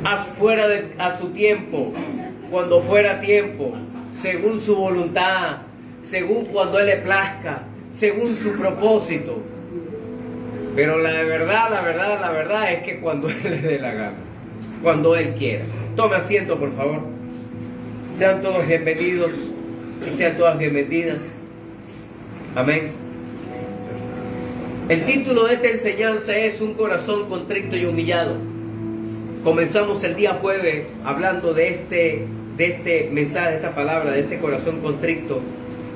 A su tiempo, cuando fuera tiempo, según su voluntad, según cuando Él le plazca, según su propósito. Pero la verdad es que cuando Él le dé la gana, cuando Él quiera. Tome asiento, por favor. Sean todos bienvenidos y sean todas bienvenidas. Amén. El título de esta enseñanza es Un corazón contrito y humillado. Comenzamos el día jueves hablando de este mensaje, de esta palabra, de ese corazón contrito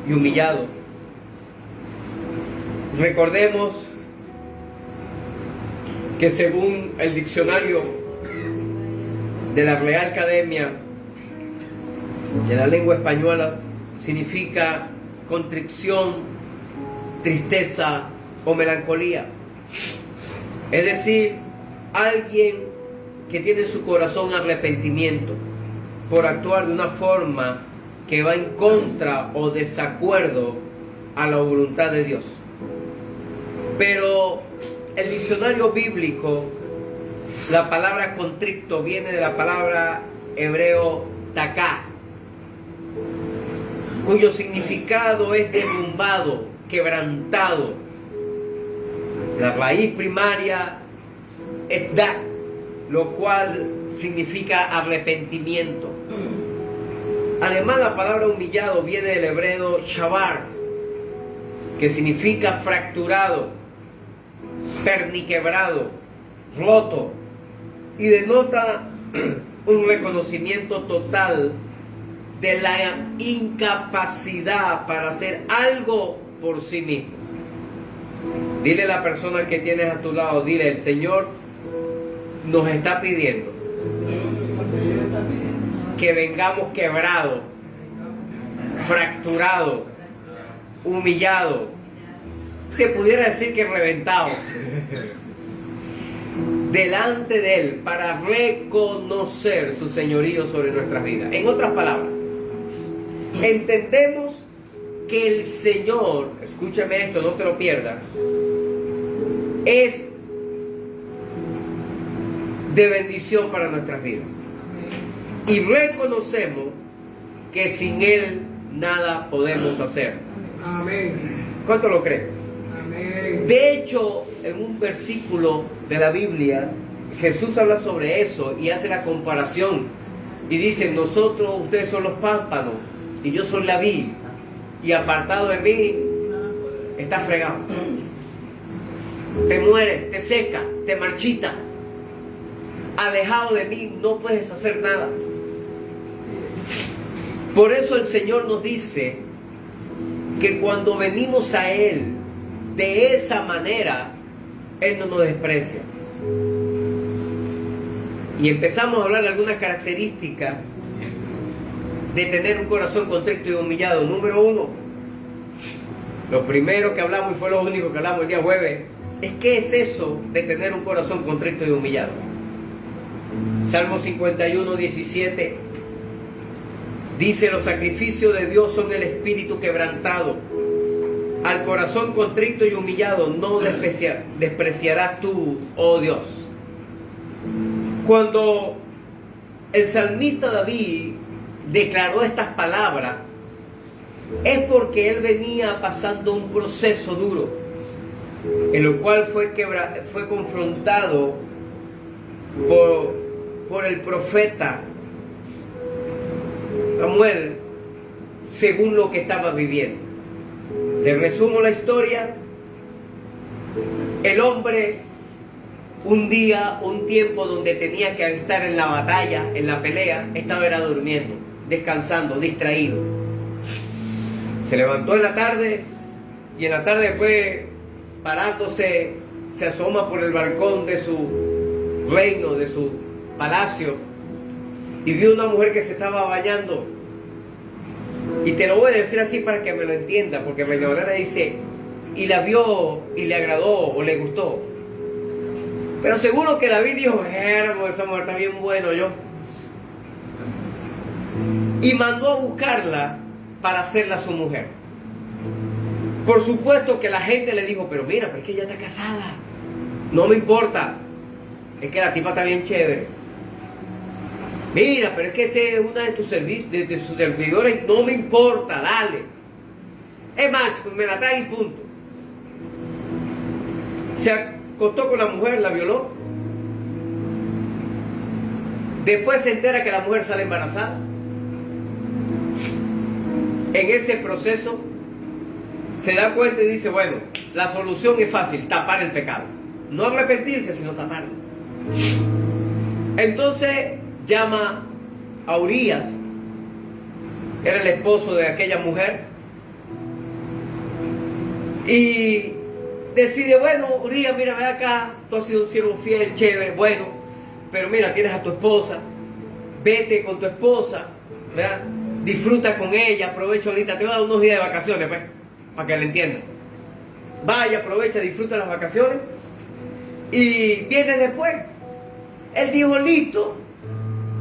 y humillado. Recordemos que según el diccionario de la Real Academia de la Lengua Española, significa contrición, tristeza o melancolía. Es decir, alguien que tiene en su corazón arrepentimiento por actuar de una forma que va en contra o desacuerdo a la voluntad de Dios. Pero el diccionario bíblico, la palabra contrito viene de la palabra hebreo taká, cuyo significado es derrumbado, quebrantado. La raíz primaria es da, lo cual significa arrepentimiento. Además, la palabra humillado viene del hebreo shabar, que significa fracturado, perniquebrado, roto, y denota un reconocimiento total de la incapacidad para hacer algo por sí mismo. Dile a la persona que tienes a tu lado, dile: el Señor nos está pidiendo que vengamos quebrados, fracturados, humillados, se pudiera decir que reventados, delante de Él, para reconocer su señorío sobre nuestras vidas. En otras palabras, entendemos que el Señor, escúchame esto, no te lo pierdas, es de bendición para nuestras vidas. Y reconocemos que sin Él nada podemos hacer. Amén. ¿Cuánto lo creen? Amén. De hecho, en un versículo de la Biblia, Jesús habla sobre eso y hace la comparación. Y dice: nosotros, ustedes son los pámpanos y yo soy la vid, y apartado de mí está fregado. Te mueres, te seca, te marchita. Alejado de mí no puedes hacer nada. Por eso el Señor nos dice que cuando venimos a Él de esa manera, Él no nos desprecia. Y empezamos a hablar de algunas características de tener un corazón contrito y humillado. Número uno, lo primero que hablamos, y fue lo único que hablamos el día jueves, es qué es eso de tener un corazón contrito y humillado. Salmo 51, 17 dice: los sacrificios de Dios son el espíritu quebrantado. Al corazón contrito y humillado no despreciarás tú, oh Dios. Cuando el salmista David declaró estas palabras, es porque él venía pasando un proceso duro, en el cual fue confrontado por el profeta Samuel, según lo que estaba viviendo. Les resumo la historia. El hombre, un tiempo donde tenía que estar en la batalla, en la pelea, era durmiendo, descansando, distraído. Se levantó en la tarde, y en la tarde fue parándose, se asoma por el balcón de su reino, de su palacio, y vio una mujer que se estaba bañando. Y te lo voy a decir así para que me lo entienda, porque Reina Valera dice: y la vio y le agradó o le gustó. Pero seguro que David dijo: hermo, esa mujer está bien bueno yo. Y mandó a buscarla para hacerla su mujer. Por supuesto que la gente le dijo: pero mira, pero es que ella está casada. No me importa. es que la tipa está bien chévere. Mira, pero es que ese es una de tus de sus servidores, no me importa, dale. Es más, pues me la trae y punto. Se acostó con la mujer, la violó. Después se entera que la mujer sale embarazada. En ese proceso se da cuenta y dice, bueno, la solución es fácil, tapar el pecado. No arrepentirse, sino taparlo. Entonces llama a Urías, era el esposo de aquella mujer, y decide, bueno, Urías, mira, ven acá, tú has sido un siervo fiel, chévere, bueno, pero mira, tienes a tu esposa, vete con tu esposa, ¿verdad? Disfruta con ella, aprovecha ahorita, te voy a dar unos días de vacaciones, pues, para que la entiendan. Vaya, aprovecha, disfruta las vacaciones, y viene después. Él dijo, listo.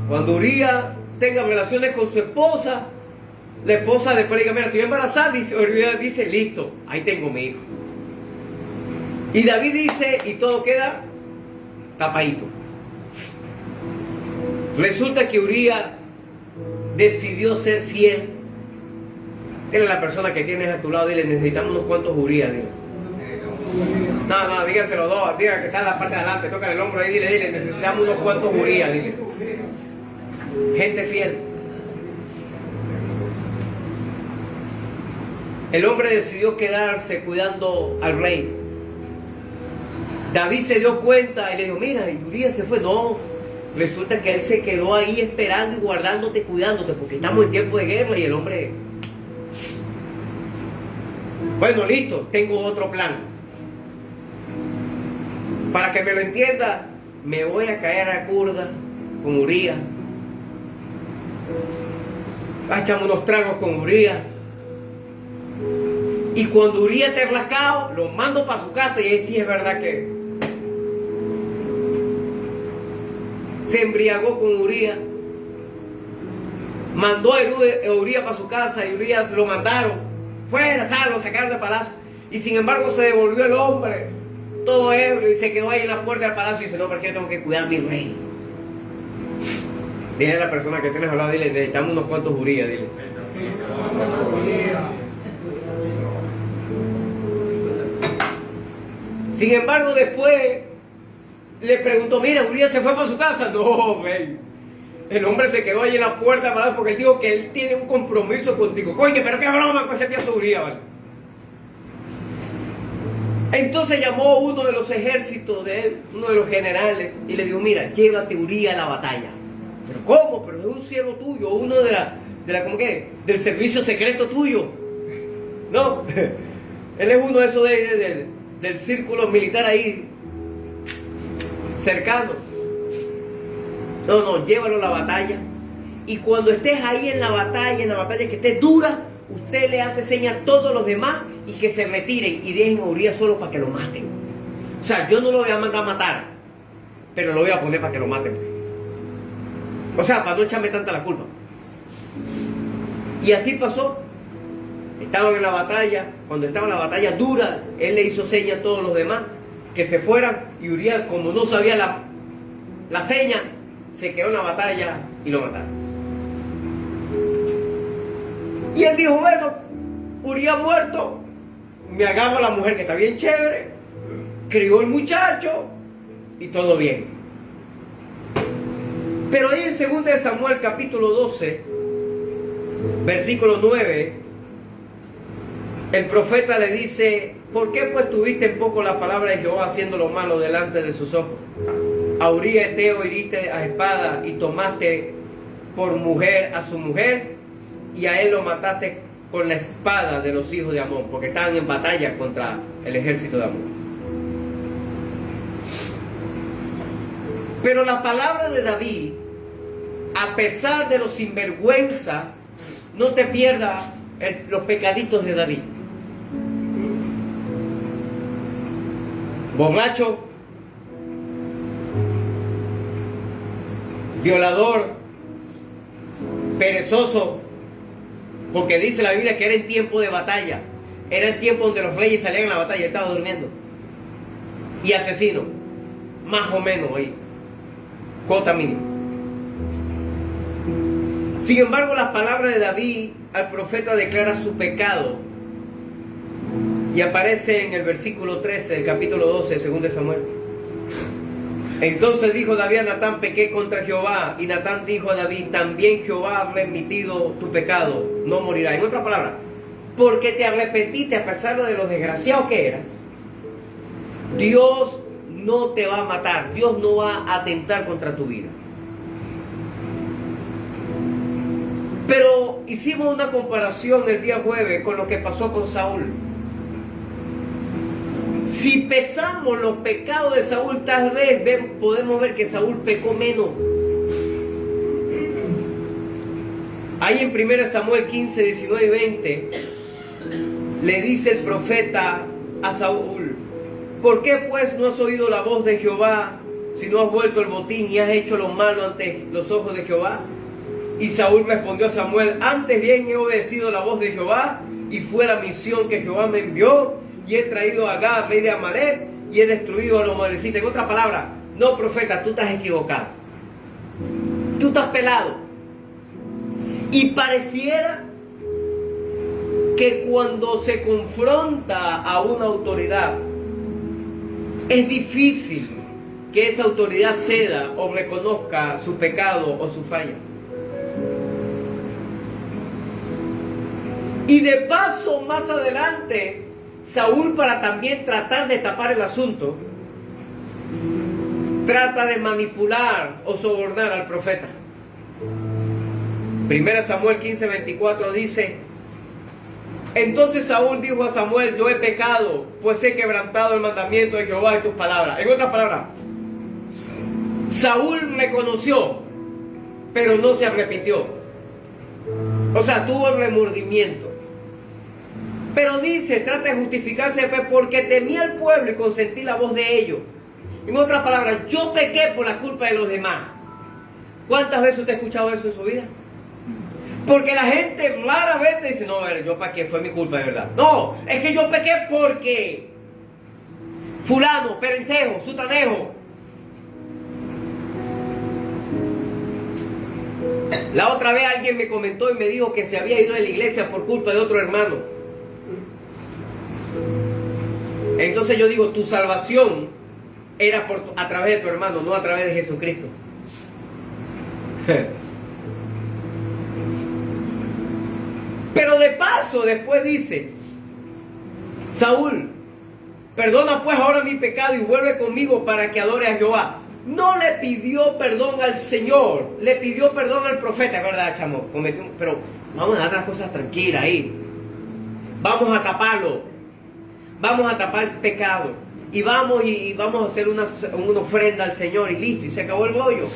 Cuando Urías tenga relaciones con su esposa, la esposa después le diga, mira, estoy embarazada, Urías dice, listo, ahí tengo mi hijo. Y David dice, y todo queda tapadito. Resulta que Urías decidió ser fiel. Dile a la persona que tienes a tu lado, dile, necesitamos unos cuantos Urías, dile. No, dígaselo dos, diga que está en la parte de adelante, toca el hombro ahí, dile, necesitamos unos cuantos Urías, dile. Gente fiel. El hombre decidió quedarse cuidando al rey. David se dio cuenta y le dijo, mira, y Urías se fue. No, resulta que él se quedó ahí esperando y guardándote, cuidándote, porque estamos en tiempo de guerra y el hombre... Bueno, listo, tengo otro plan. Para que me lo entienda, me voy a caer a curda con Urías. Echamos unos tragos con Urías. Y cuando Urías esté relajado, lo mando para su casa y ahí sí es verdad que se embriagó con Urías. Mandó a Urías para su casa y Urías lo mandaron. Fuera, lo sacaron del palacio. Y sin embargo se devolvió el hombre, todo ebrio, y se quedó ahí en la puerta del palacio y dice, no, porque yo tengo que cuidar a mi rey. Dile a la persona que tienes al lado, dile, necesitamos unos cuantos Urías, dile. Sin embargo, después le preguntó, mira, Urías se fue para su casa. No, ven. El hombre se quedó ahí en la puerta ¿verdad? Porque él dijo que él tiene un compromiso contigo. Coño, pero qué broma con ese tío Urías, ¿vale? Entonces llamó uno de los ejércitos de él, uno de los generales, y le dijo, mira, llévate Urías a la batalla. ¿Pero cómo? Pero es un siervo tuyo, uno de la ¿cómo que? Del servicio secreto tuyo. No, él es uno de esos del círculo militar ahí, cercano. No, llévalo a la batalla. Y cuando estés ahí en la batalla que esté dura, usted le hace señas a todos los demás y que se retiren y dejen a Urías solo para que lo maten. O sea, yo no lo voy a mandar a matar, pero lo voy a poner para que lo maten. O sea, para no echarme tanta la culpa. Y así pasó. Estaban en la batalla. Cuando estaba en la batalla dura, él le hizo señas a todos los demás que se fueran. Y Urías, como no sabía la seña, se quedó en la batalla y lo mataron. Y él dijo, bueno, Urías muerto, me agarro a la mujer que está bien chévere, crió el muchacho y todo bien. Pero ahí en 2 de Samuel capítulo 12, versículo 9, el profeta le dice, ¿por qué pues tuviste en poco la palabra de Jehová haciendo lo malo delante de sus ojos? A Urías Eteo hiriste a espada y tomaste por mujer a su mujer, y a él lo mataste con la espada de los hijos de Amón, porque estaban en batalla contra el ejército de Amón. Pero la palabra de David, a pesar de los sinvergüenza, no te pierdas los pecaditos de David. Borracho, violador, perezoso, porque dice la Biblia que era en tiempo de batalla, era el tiempo donde los reyes salían a la batalla, él estaba durmiendo. Y asesino, más o menos ahí. Cuota mínima. Sin embargo, las palabras de David al profeta declara su pecado y aparece en el versículo 13 del capítulo 12 de 2 Samuel. Entonces dijo David a Natán: pequé contra Jehová. Y Natán dijo a David: también Jehová ha remitido tu pecado, no morirás. En otras palabras, porque te arrepentiste a pesar de lo desgraciado que eras, Dios no te va a matar, Dios no va a atentar contra tu vida. Pero hicimos una comparación el día jueves con lo que pasó con Saúl. Si pesamos los pecados de Saúl, tal vez podemos ver que Saúl pecó menos. Ahí en 1 Samuel 15, 19 y 20 le dice el profeta a Saúl: ¿por qué pues no has oído la voz de Jehová, si no has vuelto el botín y has hecho lo malo ante los ojos de Jehová? Y Saúl respondió a Samuel: antes bien he obedecido la voz de Jehová, y fue la misión que Jehová me envió, y he traído a Agag, rey de Amalek, y he destruido a los amalecitas. En otras palabras, no, profeta, tú estás equivocado, tú estás pelado. Y pareciera que cuando se confronta a una autoridad, es difícil que esa autoridad ceda o reconozca su pecado o sus fallas. Y de paso, más adelante, Saúl, para también tratar de tapar el asunto, trata de manipular o sobornar al profeta. 1 Samuel 15, 24 dice: entonces Saúl dijo a Samuel: yo he pecado, pues he quebrantado el mandamiento de Jehová y tus palabras. En otras palabras, Saúl reconoció, pero no se arrepintió. O sea, tuvo el remordimiento. Pero dice, trata de justificarse, porque temí al pueblo y consentí la voz de ellos. En otras palabras, yo pequé por la culpa de los demás. ¿Cuántas veces usted ha escuchado eso en su vida? Porque la gente raramente dice: no, yo para qué, fue mi culpa de verdad. No, es que yo pequé porque fulano, perencejo, sutanejo. La otra vez alguien me comentó y me dijo que se había ido de la iglesia por culpa de otro hermano. Entonces yo digo, tu salvación era a través de tu hermano, no a través de Jesucristo. Pero de paso, después dice Saúl: perdona pues ahora mi pecado y vuelve conmigo para que adore a Jehová. No le pidió perdón al Señor, le pidió perdón al profeta, ¿verdad, chamo? Pero vamos a dar las cosas tranquilas ahí. Vamos a taparlo. Vamos a tapar el pecado. Y vamos a hacer una ofrenda al Señor y listo. Y se acabó el rollo.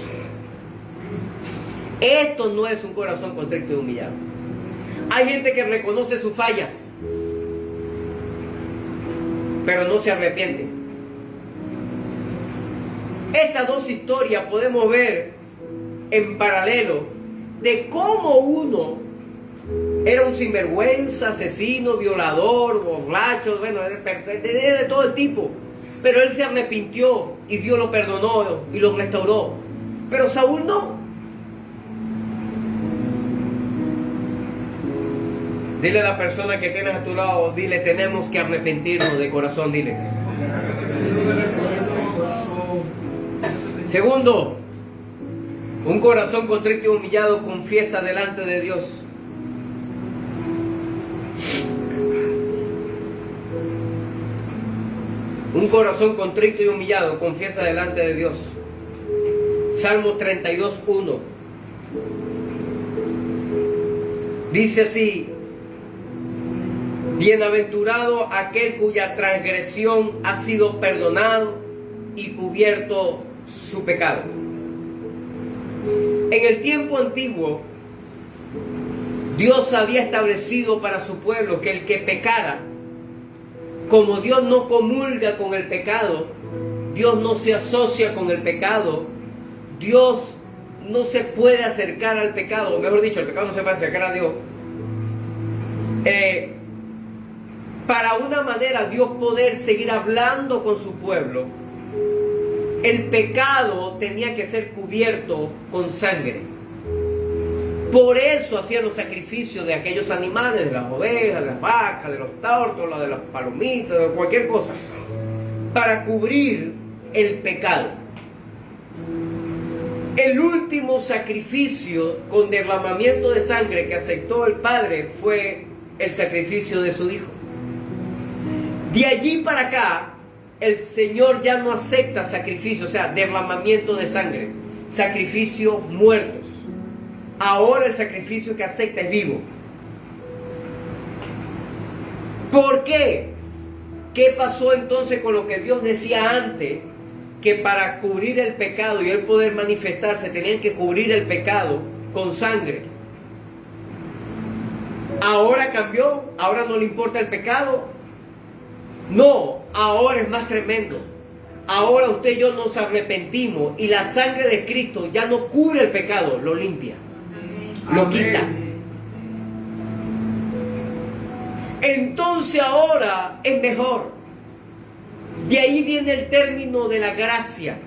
Esto no es un corazón contrito y humillado. Hay gente que reconoce sus fallas, pero no se arrepiente. Estas dos historias podemos ver en paralelo de cómo uno era un sinvergüenza, asesino, violador, borracho, bueno, de todo el tipo. Pero él se arrepintió y Dios lo perdonó y lo restauró. Pero Saúl no. Dile a la persona que tienes a tu lado, dile: tenemos que arrepentirnos de corazón, dile. Segundo, un corazón contrito y humillado confiesa delante de Dios. Un corazón contrito y humillado confiesa delante de Dios. Salmo 32:1 dice así: bienaventurado aquel cuya transgresión ha sido perdonado y cubierto su pecado. En el tiempo antiguo, Dios había establecido para su pueblo que el que pecara, como Dios no comulga con el pecado, Dios no se asocia con el pecado, Dios no se puede acercar al pecado, o mejor dicho, el pecado no se puede acercar a Dios. Para una manera Dios poder seguir hablando con su pueblo, el pecado tenía que ser cubierto con sangre. Por eso hacían los sacrificios de aquellos animales, de las ovejas, de las vacas, de los tórtolos, de las palomitas, de cualquier cosa, para cubrir el pecado. El último sacrificio con derramamiento de sangre que aceptó el Padre fue el sacrificio de su Hijo. De allí para acá, el Señor ya no acepta sacrificio, o sea, derramamiento de sangre, sacrificios muertos. Ahora el sacrificio que acepta es vivo. ¿Por qué? ¿Qué pasó entonces con lo que Dios decía antes? Que para cubrir el pecado y él poder manifestarse tenían que cubrir el pecado con sangre. Ahora cambió, ahora no le importa el pecado. No, ahora es más tremendo. Ahora usted y yo nos arrepentimos y la sangre de Cristo ya no cubre el pecado, lo limpia, lo quita. Entonces ahora es mejor. De ahí viene el término de la gracia.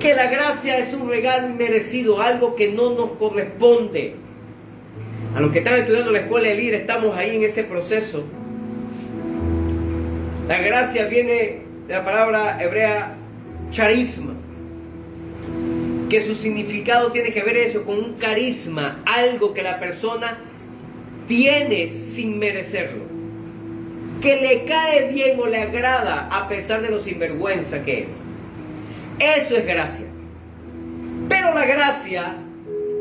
Que la gracia es un regalo inmerecido, algo que no nos corresponde. A los que están estudiando la escuela de líder, estamos ahí en ese proceso. La gracia viene de la palabra hebrea charisma, que su significado tiene que ver eso con un carisma, algo que la persona tiene sin merecerlo, que le cae bien o le agrada a pesar de lo sinvergüenza que es. Eso es gracia. Pero la gracia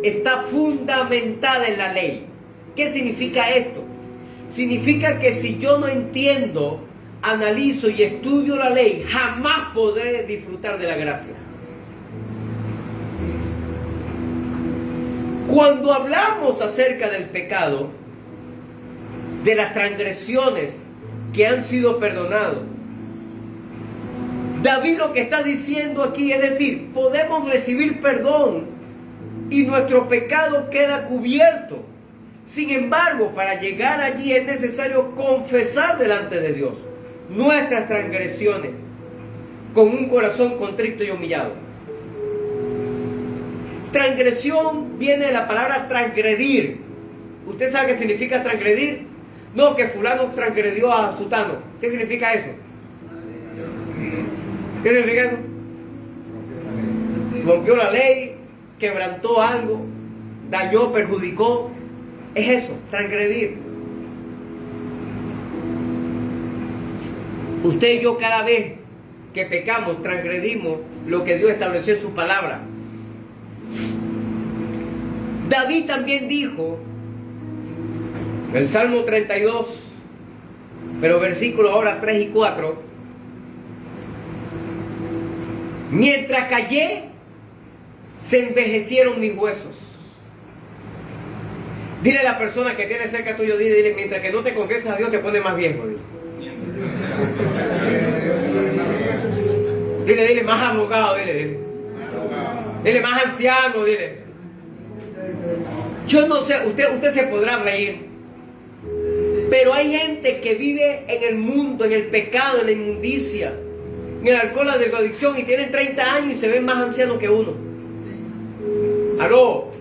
está fundamentada en la ley. ¿Qué significa esto? Significa que si yo no entiendo, analizo y estudio la ley, jamás podré disfrutar de la gracia. Cuando hablamos acerca del pecado, de las transgresiones que han sido perdonadas, David lo que está diciendo aquí es decir, podemos recibir perdón y nuestro pecado queda cubierto. Sin embargo, para llegar allí es necesario confesar delante de Dios nuestras transgresiones con un corazón contrito y humillado. Transgresión viene de la palabra transgredir. ¿Usted sabe qué significa transgredir? No, que fulano transgredió a sutano. ¿Qué significa eso? ¿Qué significa eso? Rompió la ley, quebrantó algo, dañó, perjudicó. Es eso, transgredir. Usted y yo cada vez que pecamos, transgredimos lo que Dios estableció en su palabra. David también dijo, en el Salmo 32, pero versículos ahora 3 y 4, mientras callé, se envejecieron mis huesos. Dile a la persona que tiene cerca tuyo, dile, mientras que no te confiesas a Dios, te pone más viejo. Dile, más abogado, dile, más anciano, dile. Yo no sé, usted se podrá reír, pero hay gente que vive en el mundo, en el pecado, en la inmundicia, en el alcohol, la drogadicción, y tienen 30 años y se ven más ancianos que uno. ¿Aló?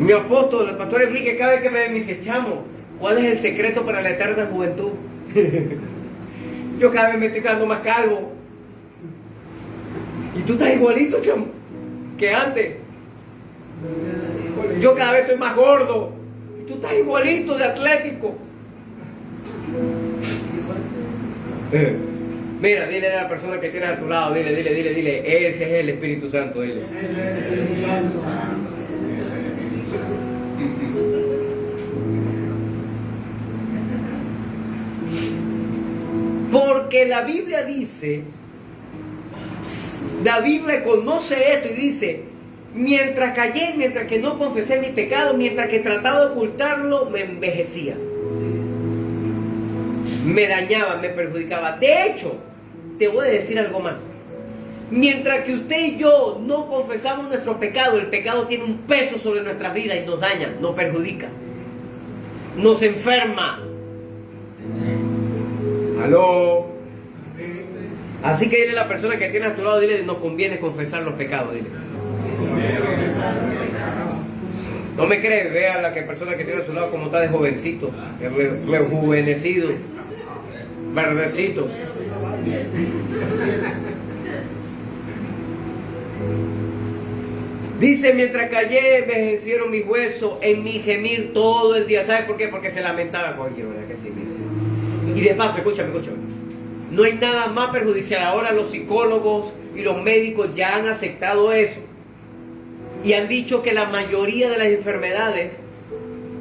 Mi apóstol, el pastor Enrique, cada vez que me ve me dice, chamo, ¿cuál es el secreto para la eterna juventud? Yo cada vez me estoy quedando más calvo. Y tú estás igualito, chamo, que antes. Yo cada vez estoy más gordo. Y tú estás igualito de atlético. Mira, dile a la persona que tienes a tu lado, dile, ese es el Espíritu Santo, dile. Ese es el Espíritu Santo. Porque la Biblia dice, David reconoce esto y dice, mientras callé, mientras que no confesé mi pecado, mientras que trataba de ocultarlo, me envejecía. Me dañaba, me perjudicaba. De hecho, te voy a decir algo más. Mientras que usted y yo no confesamos nuestro pecado, el pecado tiene un peso sobre nuestra vida y nos daña, nos perjudica, nos enferma. Aló. Amén. Así que dile a la persona que tiene a tu lado, dile, nos conviene confesar los pecados, dile. No me crees, vea a la persona que tiene a su lado como está de jovencito, rejuvenecido, verdecito. Dice, mientras callé, envejecieron mis huesos en mi gemir todo el día. ¿Sabe por qué? Porque se lamentaba. Oye, ¿verdad que sí? Mira. Y de paso, escúchame. No hay nada más perjudicial. Ahora los psicólogos y los médicos ya han aceptado eso. Y han dicho que la mayoría de las enfermedades,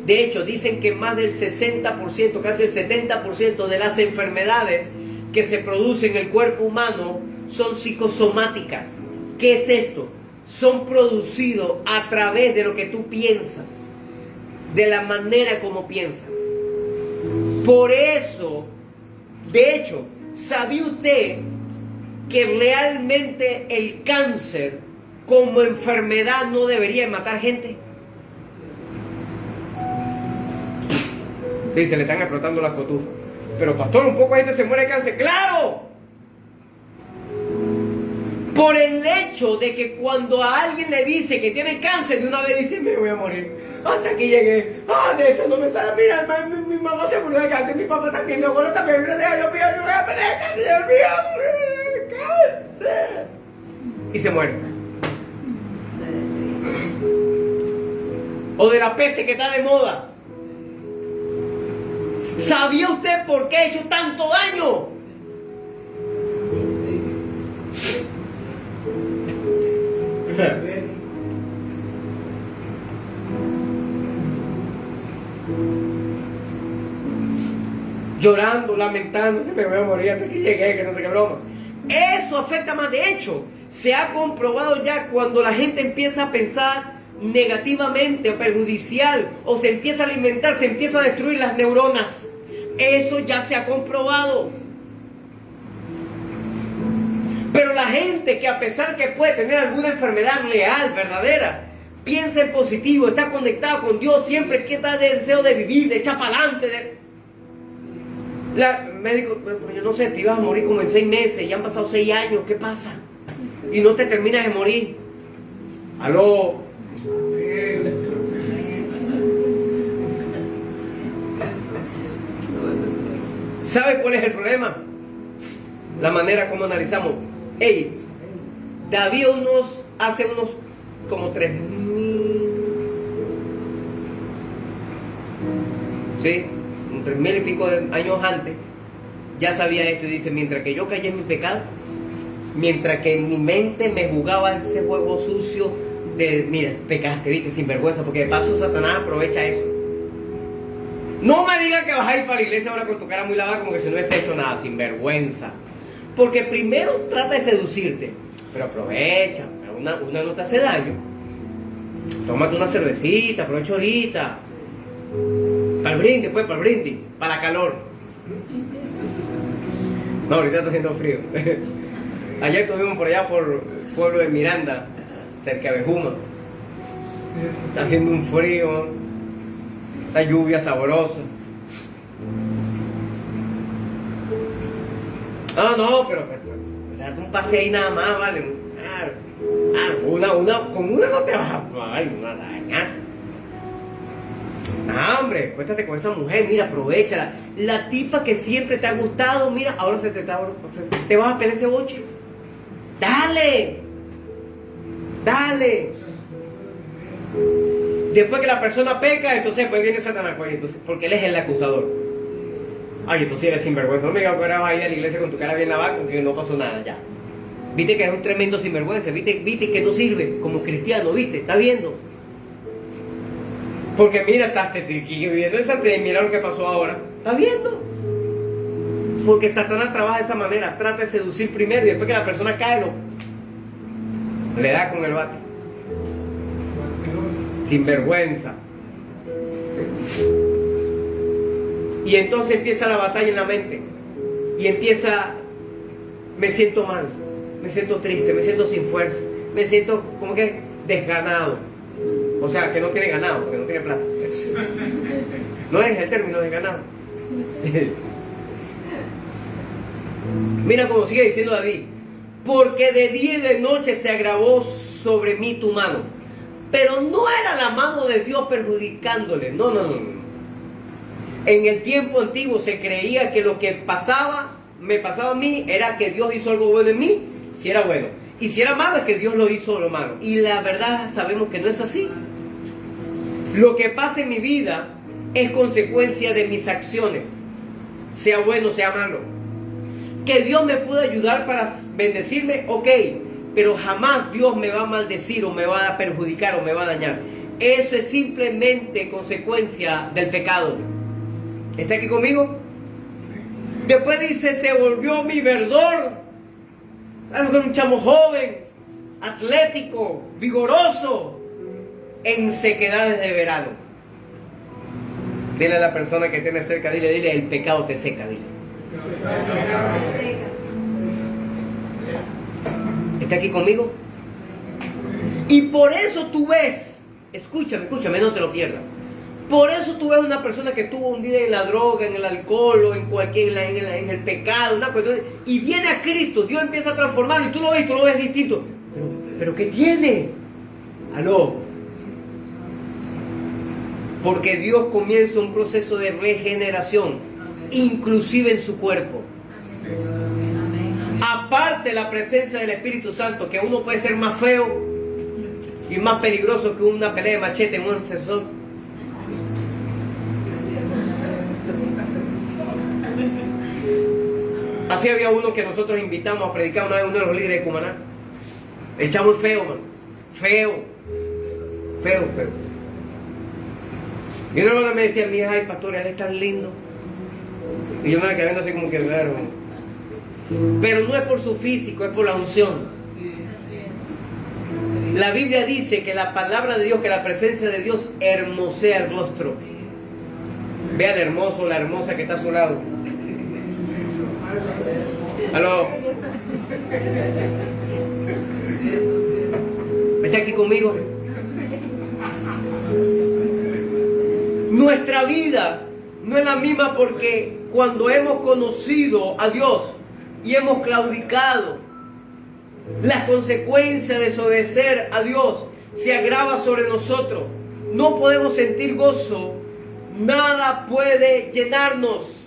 de hecho, dicen que más del 60%, casi el 70% de las enfermedades que se producen en el cuerpo humano son psicosomáticas. ¿Qué es esto? Son producidos a través de lo que tú piensas, de la manera como piensas. Por eso, de hecho, ¿sabía usted que realmente el cáncer como enfermedad no debería matar gente? Sí, se le están explotando las cotufas. Pero pastor, un poco de gente se muere de cáncer. ¡Claro! Por el hecho de que cuando a alguien le dice que tiene cáncer, de una vez dice, me voy a morir. Hasta aquí llegué. Ah, de esto no me sale. Mira, mi mamá se murió de cáncer, mi papá también, mi abuelo también. Dios mío, yo voy a perder cáncer, Dios mío, cáncer. Y se muere. O de la peste que está de moda. ¿Sabía usted por qué ha hecho tanto daño? Llorando, lamentándose, me voy a morir hasta que llegué, que no sé qué broma. Eso afecta más. De hecho, se ha comprobado ya cuando la gente empieza a pensar negativamente o perjudicial, o se empieza a alimentar, se empieza a destruir las neuronas. Eso ya se ha comprobado. Pero la gente que, a pesar que puede tener alguna enfermedad real, verdadera, piensa en positivo, está conectado con Dios, siempre que está de deseo de vivir, de echar para adelante. Médico, yo no sé, te ibas a morir como en 6 meses, ya han pasado 6 años, ¿qué pasa? Y no te terminas de morir. Aló. ¿Sabe cuál es el problema? La manera como analizamos. Hey, David hace unos como 3.000, ¿sí? 3.000 y pico de años antes, ya sabía esto y dice, mientras que yo callé en mi pecado, mientras que en mi mente me jugaba ese juego sucio de, mira, pecaste, viste, sinvergüenza, porque de paso Satanás aprovecha eso. No me digas que vas a ir para la iglesia ahora con tu cara muy lavada como que si no hubiese hecho nada, sinvergüenza. Porque primero trata de seducirte, pero aprovecha, una no te hace daño. Tómate una cervecita, aprovecha ahorita. Para el brindis, pues, para el brindis, para la calor. No, ahorita está haciendo frío. Ayer estuvimos por allá por el pueblo de Miranda, cerca de Juma. Está haciendo un frío, la lluvia sabrosa. No, pero date un pase ahí nada más, vale. Con una no te vas a dañar. Hombre, cuéntate con esa mujer, mira, aprovechala. La tipa que siempre te ha gustado, mira, ahora te vas a pelear ese boche. Dale. Después que la persona peca, entonces pues viene Satanás, pues, entonces, porque él es el acusador. Ay, entonces eres sinvergüenza. No me digas que ahora vas a ir a la iglesia con tu cara bien lavada, con que no pasó nada ya. Viste que es un tremendo sinvergüenza, viste que no sirve como cristiano, viste, está viendo. Porque mira, estás viviendo esa, mira lo que pasó ahora. ¿Está viendo? Porque Satanás trabaja de esa manera, trata de seducir primero y después que la persona cae, le da con el bate. Sinvergüenza. Y entonces empieza la batalla en la mente. Y empieza, me siento mal, me siento triste, me siento sin fuerza, me siento como que desganado. O sea, que no tiene ganado, que no tiene plata. No es el término de ganado. Mira cómo sigue diciendo David. Porque de día y de noche se agravó sobre mí tu mano. Pero no era la mano de Dios perjudicándole. No. En el tiempo antiguo se creía que lo que me pasaba a mí, era que Dios hizo algo bueno en mí, si era bueno. Y si era malo, es que Dios lo hizo lo malo. Y la verdad sabemos que no es así. Lo que pasa en mi vida es consecuencia de mis acciones, sea bueno, sea malo. Que Dios me pueda ayudar para bendecirme, ok, pero jamás Dios me va a maldecir o me va a perjudicar o me va a dañar. Eso es simplemente consecuencia del pecado. ¿Está aquí conmigo? Después dice, se volvió mi verdor. Un chamo joven, atlético, vigoroso, en sequedades de verano. Dile a la persona que tiene cerca, dile, el pecado te seca, dile. ¿Está aquí conmigo? Y por eso tú ves, escúchame, no te lo pierdas. Por eso tú ves una persona que tuvo un día en la droga, en el alcohol o en cualquier, en el pecado, una cuestión, y viene a Cristo, Dios empieza a transformarlo y tú lo ves distinto. Pero ¿qué tiene? Aló. Porque Dios comienza un proceso de regeneración, inclusive en su cuerpo. Aparte la presencia del Espíritu Santo, que uno puede ser más feo y más peligroso que una pelea de machete en un ascensor. Así había uno que nosotros invitamos a predicar una vez, uno de los líderes de Cumaná. El chamo es feo, man. Feo. Y una hermana me decía, mira, ay pastor, él es tan lindo. Y yo me la quedé viendo así como que, claro. Pero no es por su físico, es por la unción. La Biblia dice que la palabra de Dios, que la presencia de Dios hermosea el rostro. Vea el hermoso, la hermosa que está a su lado. Aló. ¿Está aquí conmigo? Nuestra vida no es la misma porque cuando hemos conocido a Dios y hemos claudicado, las consecuencias de desobedecer a Dios se agrava sobre nosotros. No podemos sentir gozo. Nada puede llenarnos.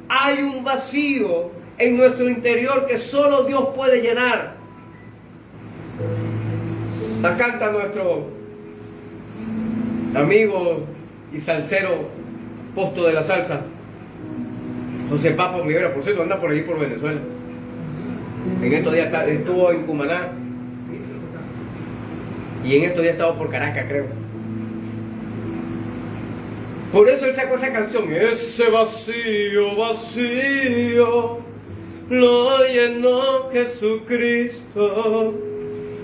Hay un vacío en nuestro interior que solo Dios puede llenar. La canta nuestro amigo y salsero Posto de la Salsa, José Papo Rivera. Por cierto, anda por ahí por Venezuela. En estos días estuvo en Cumaná y en estos días estaba por Caracas, creo. Por eso él sacó esa canción. Ese vacío, vacío, lo llenó Jesucristo.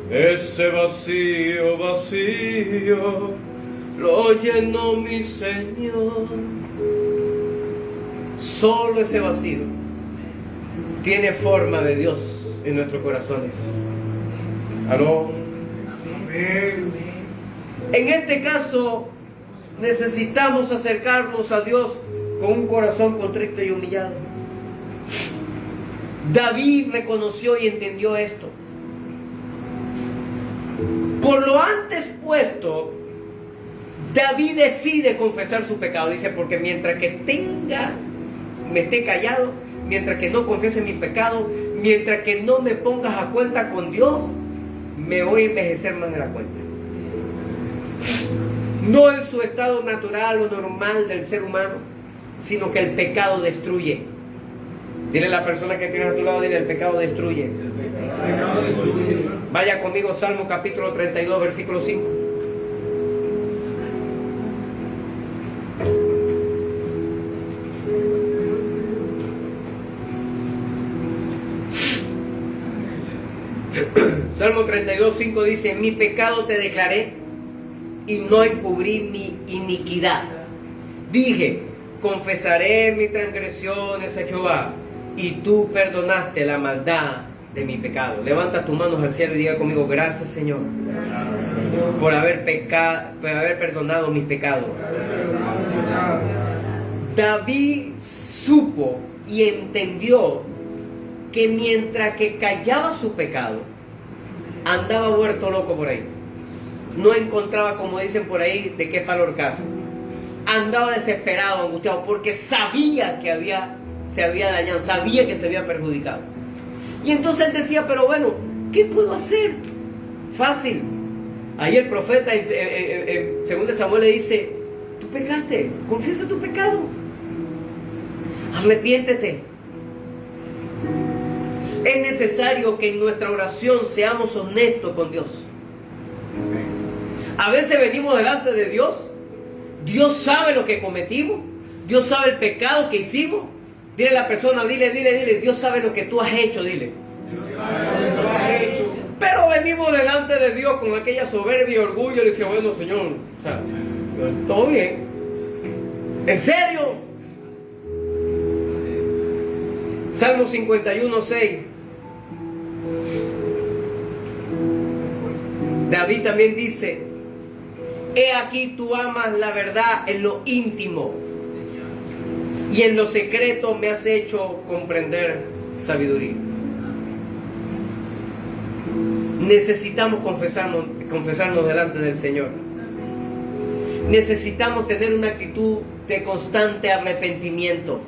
Ese vacío, vacío, lo llenó mi Señor. Solo ese vacío tiene forma de Dios en nuestros corazones. ¿Aló? En este caso, necesitamos acercarnos a Dios con un corazón contrito y humillado. David reconoció y entendió esto. Por lo antes puesto, David decide confesar su pecado. Dice, porque mientras que me esté callado, mientras que no confiese mi pecado, mientras que no me pongas a cuenta con Dios, me voy a envejecer más de la cuenta. No en su estado natural o normal del ser humano, sino que el pecado destruye. Dile a la persona que tienes a tu lado, dile, el pecado destruye. Vaya conmigo, Salmo capítulo 32, versículo 5. Salmo 32, 5 dice, mi pecado te declaré y no encubrí mi iniquidad. Dije, confesaré mis transgresiones a Jehová, y tú perdonaste la maldad de mi pecado. Levanta tus manos al cielo y diga conmigo, gracias Señor, gracias, Señor, por haber perdonado mis pecados. David supo y entendió que mientras que callaba su pecado, andaba vuelto loco por ahí. No encontraba, como dicen por ahí, de qué palo ahorcarse. Andaba desesperado, angustiado, porque sabía que se había dañado, sabía que se había perjudicado. Y entonces él decía, pero bueno, ¿qué puedo hacer? Fácil. Ahí el profeta en 2 Samuel le dice, tú pecaste, confiesa tu pecado, arrepiéntete. Es necesario que en nuestra oración seamos honestos con Dios. A veces venimos delante de Dios, Dios sabe lo que cometimos, Dios sabe el pecado que hicimos. Dile a la persona, dile, Dios sabe lo que tú has hecho, dile. Pero venimos delante de Dios con aquella soberbia y orgullo y le dice, bueno, Señor, o sea, todo bien. ¿En serio? Salmo 51:6. David también dice, he aquí tú amas la verdad en lo íntimo y en lo secreto me has hecho comprender sabiduría. Necesitamos confesarnos delante del Señor. Necesitamos tener una actitud de constante arrepentimiento.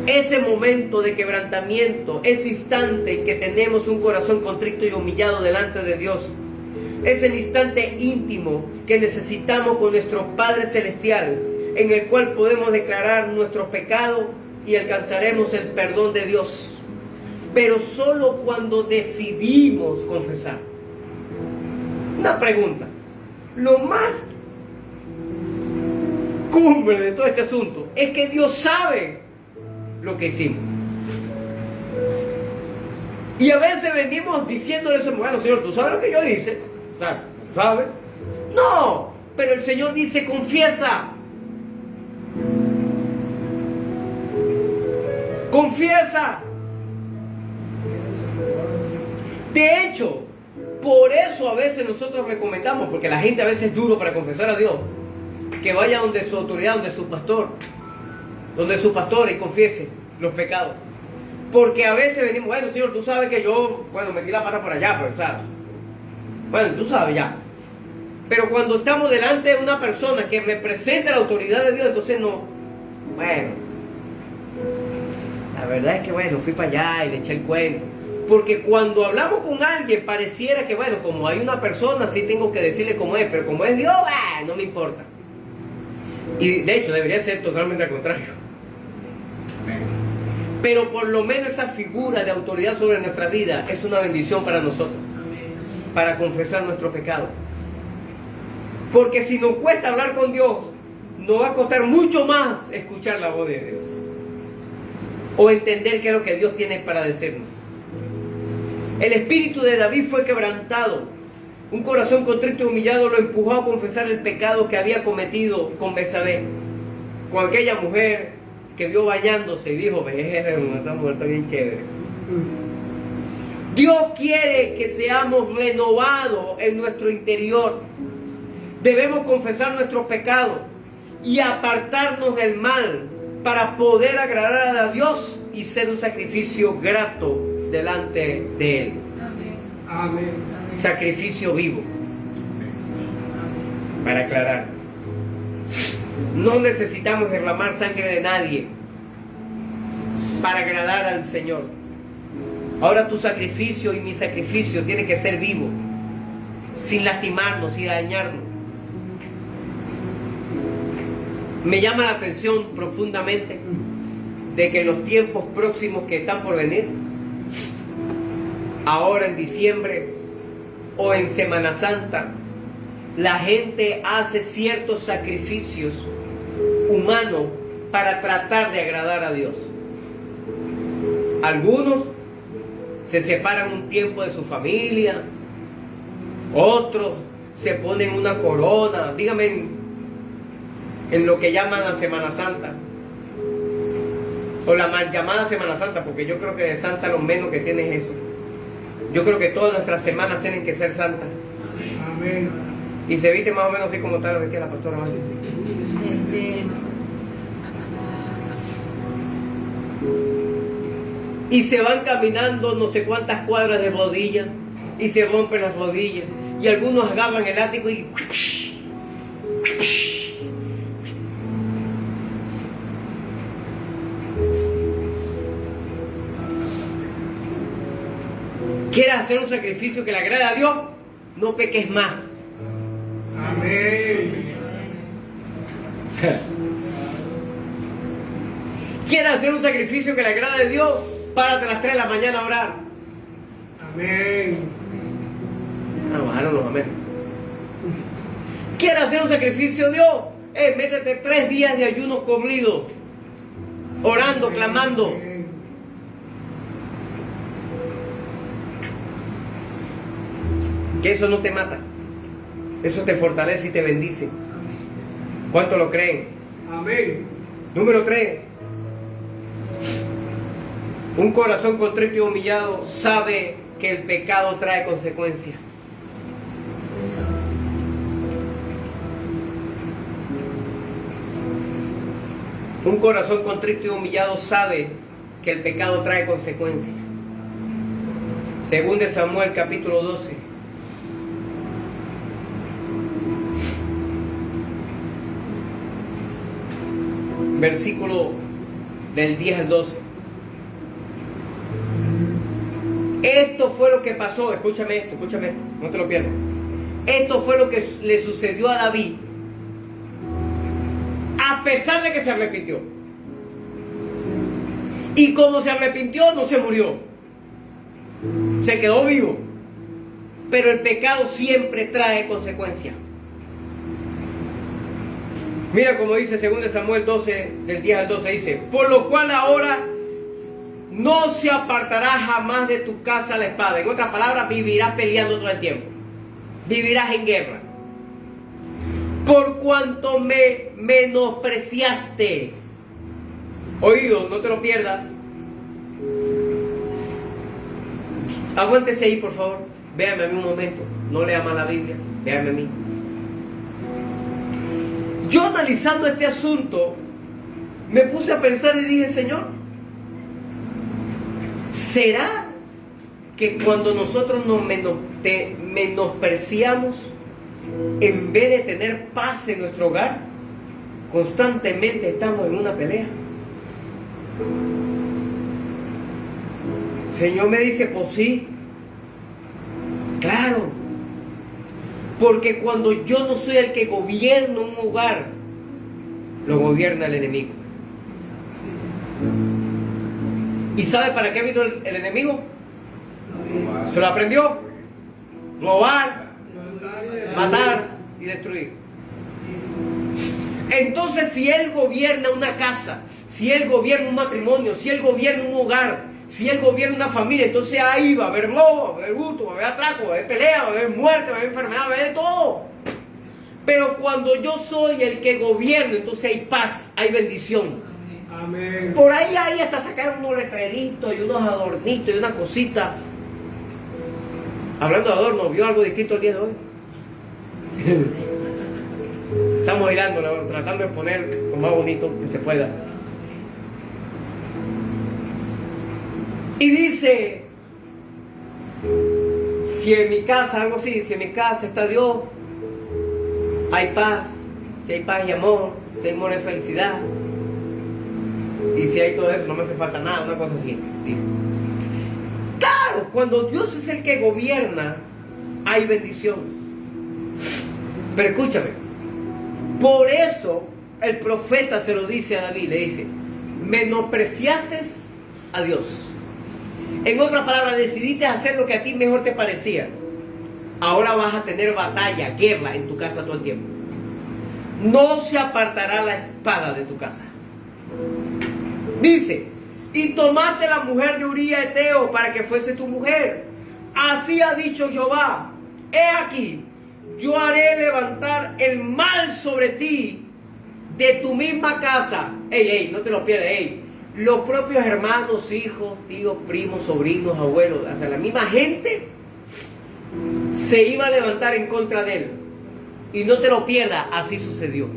Ese momento de quebrantamiento, ese instante en que tenemos un corazón contrito y humillado delante de Dios, es el instante íntimo que necesitamos con nuestro Padre Celestial, en el cual podemos declarar nuestros pecados y alcanzaremos el perdón de Dios. Pero solo cuando decidimos confesar. Una pregunta. Lo más cumbre de todo este asunto es que Dios sabe lo que hicimos. Y a veces venimos diciéndole eso, bueno, Señor, tú sabes lo que yo hice. ¿Sabes? No, pero el Señor dice, confiesa. Confiesa. De hecho, por eso a veces nosotros recomendamos, porque la gente a veces es duro para confesar a Dios, que vaya donde su autoridad, donde su pastor y confiese los pecados. Porque a veces venimos, bueno, Señor, tú sabes que yo, metí la pata por allá, pero ¿sabes? Bueno, tú sabes ya. Pero cuando estamos delante de una persona que representa la autoridad de Dios, entonces no, la verdad es que fui para allá y le eché el cuento. Porque cuando hablamos con alguien pareciera que, como hay una persona, sí tengo que decirle cómo es, pero como es Dios, no me importa. Y de hecho debería ser totalmente al contrario. Pero por lo menos esa figura de autoridad sobre nuestra vida es una bendición para nosotros, para confesar nuestro pecado. Porque si nos cuesta hablar con Dios, nos va a costar mucho más escuchar la voz de Dios o entender qué es lo que Dios tiene para decirnos. El espíritu de David fue quebrantado. Un corazón contrito y humillado lo empujó a confesar el pecado que había cometido con Betsabé, con aquella mujer que vio bañándose y dijo, esa mujer está bien chévere. Dios quiere que seamos renovados en nuestro interior. Debemos confesar nuestros pecados y apartarnos del mal para poder agradar a Dios y ser un sacrificio grato delante de Él. Amén. Sacrificio vivo. Para aclarar, no necesitamos derramar sangre de nadie para agradar al Señor. Ahora tu sacrificio y mi sacrificio tiene que ser vivo, sin lastimarnos, sin dañarnos. Me llama la atención profundamente de que en los tiempos próximos que están por venir, ahora en diciembre o en Semana Santa, la gente hace ciertos sacrificios humanos para tratar de agradar a Dios. Algunos se separan un tiempo de su familia, otros se ponen una corona, dígame, en lo que llaman la Semana Santa, o la mal llamada Semana Santa, porque yo creo que de santa lo menos que tiene es eso. Yo creo que todas nuestras semanas tienen que ser santas. Amén. Y se viste más o menos así como tal vez que la pastora Vale. y se van caminando no sé cuántas cuadras de rodillas y se rompen las rodillas y algunos agarran el látigo y ¿quieres hacer un sacrificio que le agrade a Dios? No peques más. Amén. ¿Quieres hacer un sacrificio que le agrade a Dios? Párate a las 3 de la mañana a orar. Amén. No, amén. ¿Quieres hacer un sacrificio a Dios? Métete 3 días de ayuno corridos, orando, clamando. Amén. Que eso no te mata. Eso te fortalece y te bendice. ¿Cuánto lo creen? Amén. Número 3. Un corazón contrito y humillado sabe que el pecado trae consecuencias. Un corazón contrito y humillado sabe que el pecado trae consecuencias. Según de Samuel capítulo 12. Versículo del 10 al 12. Esto fue lo que pasó, escúchame esto, no te lo pierdas. Esto fue lo que le sucedió a David, a pesar de que se arrepintió. Y como se arrepintió, no se murió, se quedó vivo. Pero el pecado siempre trae consecuencias. Mira como dice 2 Samuel 12, del 10 al 12, dice: por lo cual ahora no se apartará jamás de tu casa la espada. En otras palabras, vivirás peleando todo el tiempo. Vivirás en guerra. Por cuanto me menospreciaste. Oído, no te lo pierdas. Aguántese ahí, por favor. Véame a mí un momento. No lea más la Biblia. Véame a mí. Yo analizando este asunto, me puse a pensar y dije: Señor, ¿será que cuando nosotros nos menospreciamos, en vez de tener paz en nuestro hogar, constantemente estamos en una pelea? El Señor me dice: pues sí, claro, porque cuando yo no soy el que gobierna un hogar, lo gobierna el enemigo. ¿Y sabe para qué vino el enemigo? Se lo aprendió: robar, matar y destruir. Entonces, si él gobierna una casa, si él gobierna un matrimonio, si él gobierna un hogar, si él gobierna una familia, entonces ahí va a haber robo, va a haber hurto, va a haber atraco, va a haber pelea, va a haber muerte, va a haber enfermedad, va a haber de todo. Pero cuando yo soy el que gobierno, entonces hay paz, hay bendición. Amén. Por ahí hasta sacar unos letreritos y unos adornitos y una cosita. Hablando de adornos, ¿vio algo distinto el día de hoy? Estamos mirando, tratando de poner lo más bonito que se pueda. Y dice: si en mi casa, algo así, si en mi casa está Dios, hay paz. Si hay paz y amor, si hay amor y felicidad. Y si hay todo eso, no me hace falta nada, una cosa así, dice. Claro, cuando Dios es el que gobierna, hay bendición. Pero escúchame, por eso el profeta se lo dice a David, le dice: menospreciaste a Dios. En otras palabras, decidiste hacer lo que a ti mejor te parecía. Ahora vas a tener batalla, guerra en tu casa todo el tiempo. No se apartará la espada de tu casa. Dice: y tomaste la mujer de Uría Eteo para que fuese tu mujer. Así ha dicho Jehová: he aquí, yo haré levantar el mal sobre ti de tu misma casa. No te lo pierdas, los propios hermanos, hijos, tíos, primos, sobrinos, abuelos, hasta la misma gente se iba a levantar en contra de él. Y no te lo pierdas, así sucedió.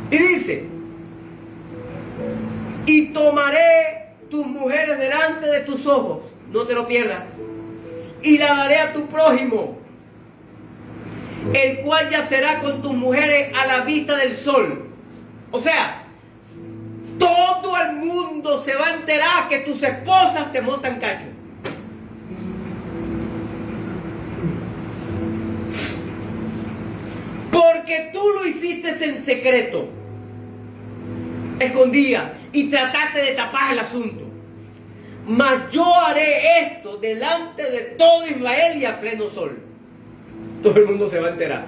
Y dice: Y tomaré tus mujeres delante de tus ojos, no te lo pierdas, y la daré a tu prójimo, el cual yacerá con tus mujeres a la vista del sol. O sea, todo el mundo se va a enterar que tus esposas te montan cacho. Porque tú lo hiciste en secreto, escondida, y trataste de tapar el asunto. Mas yo haré esto delante de todo Israel y a pleno sol. Todo el mundo se va a enterar.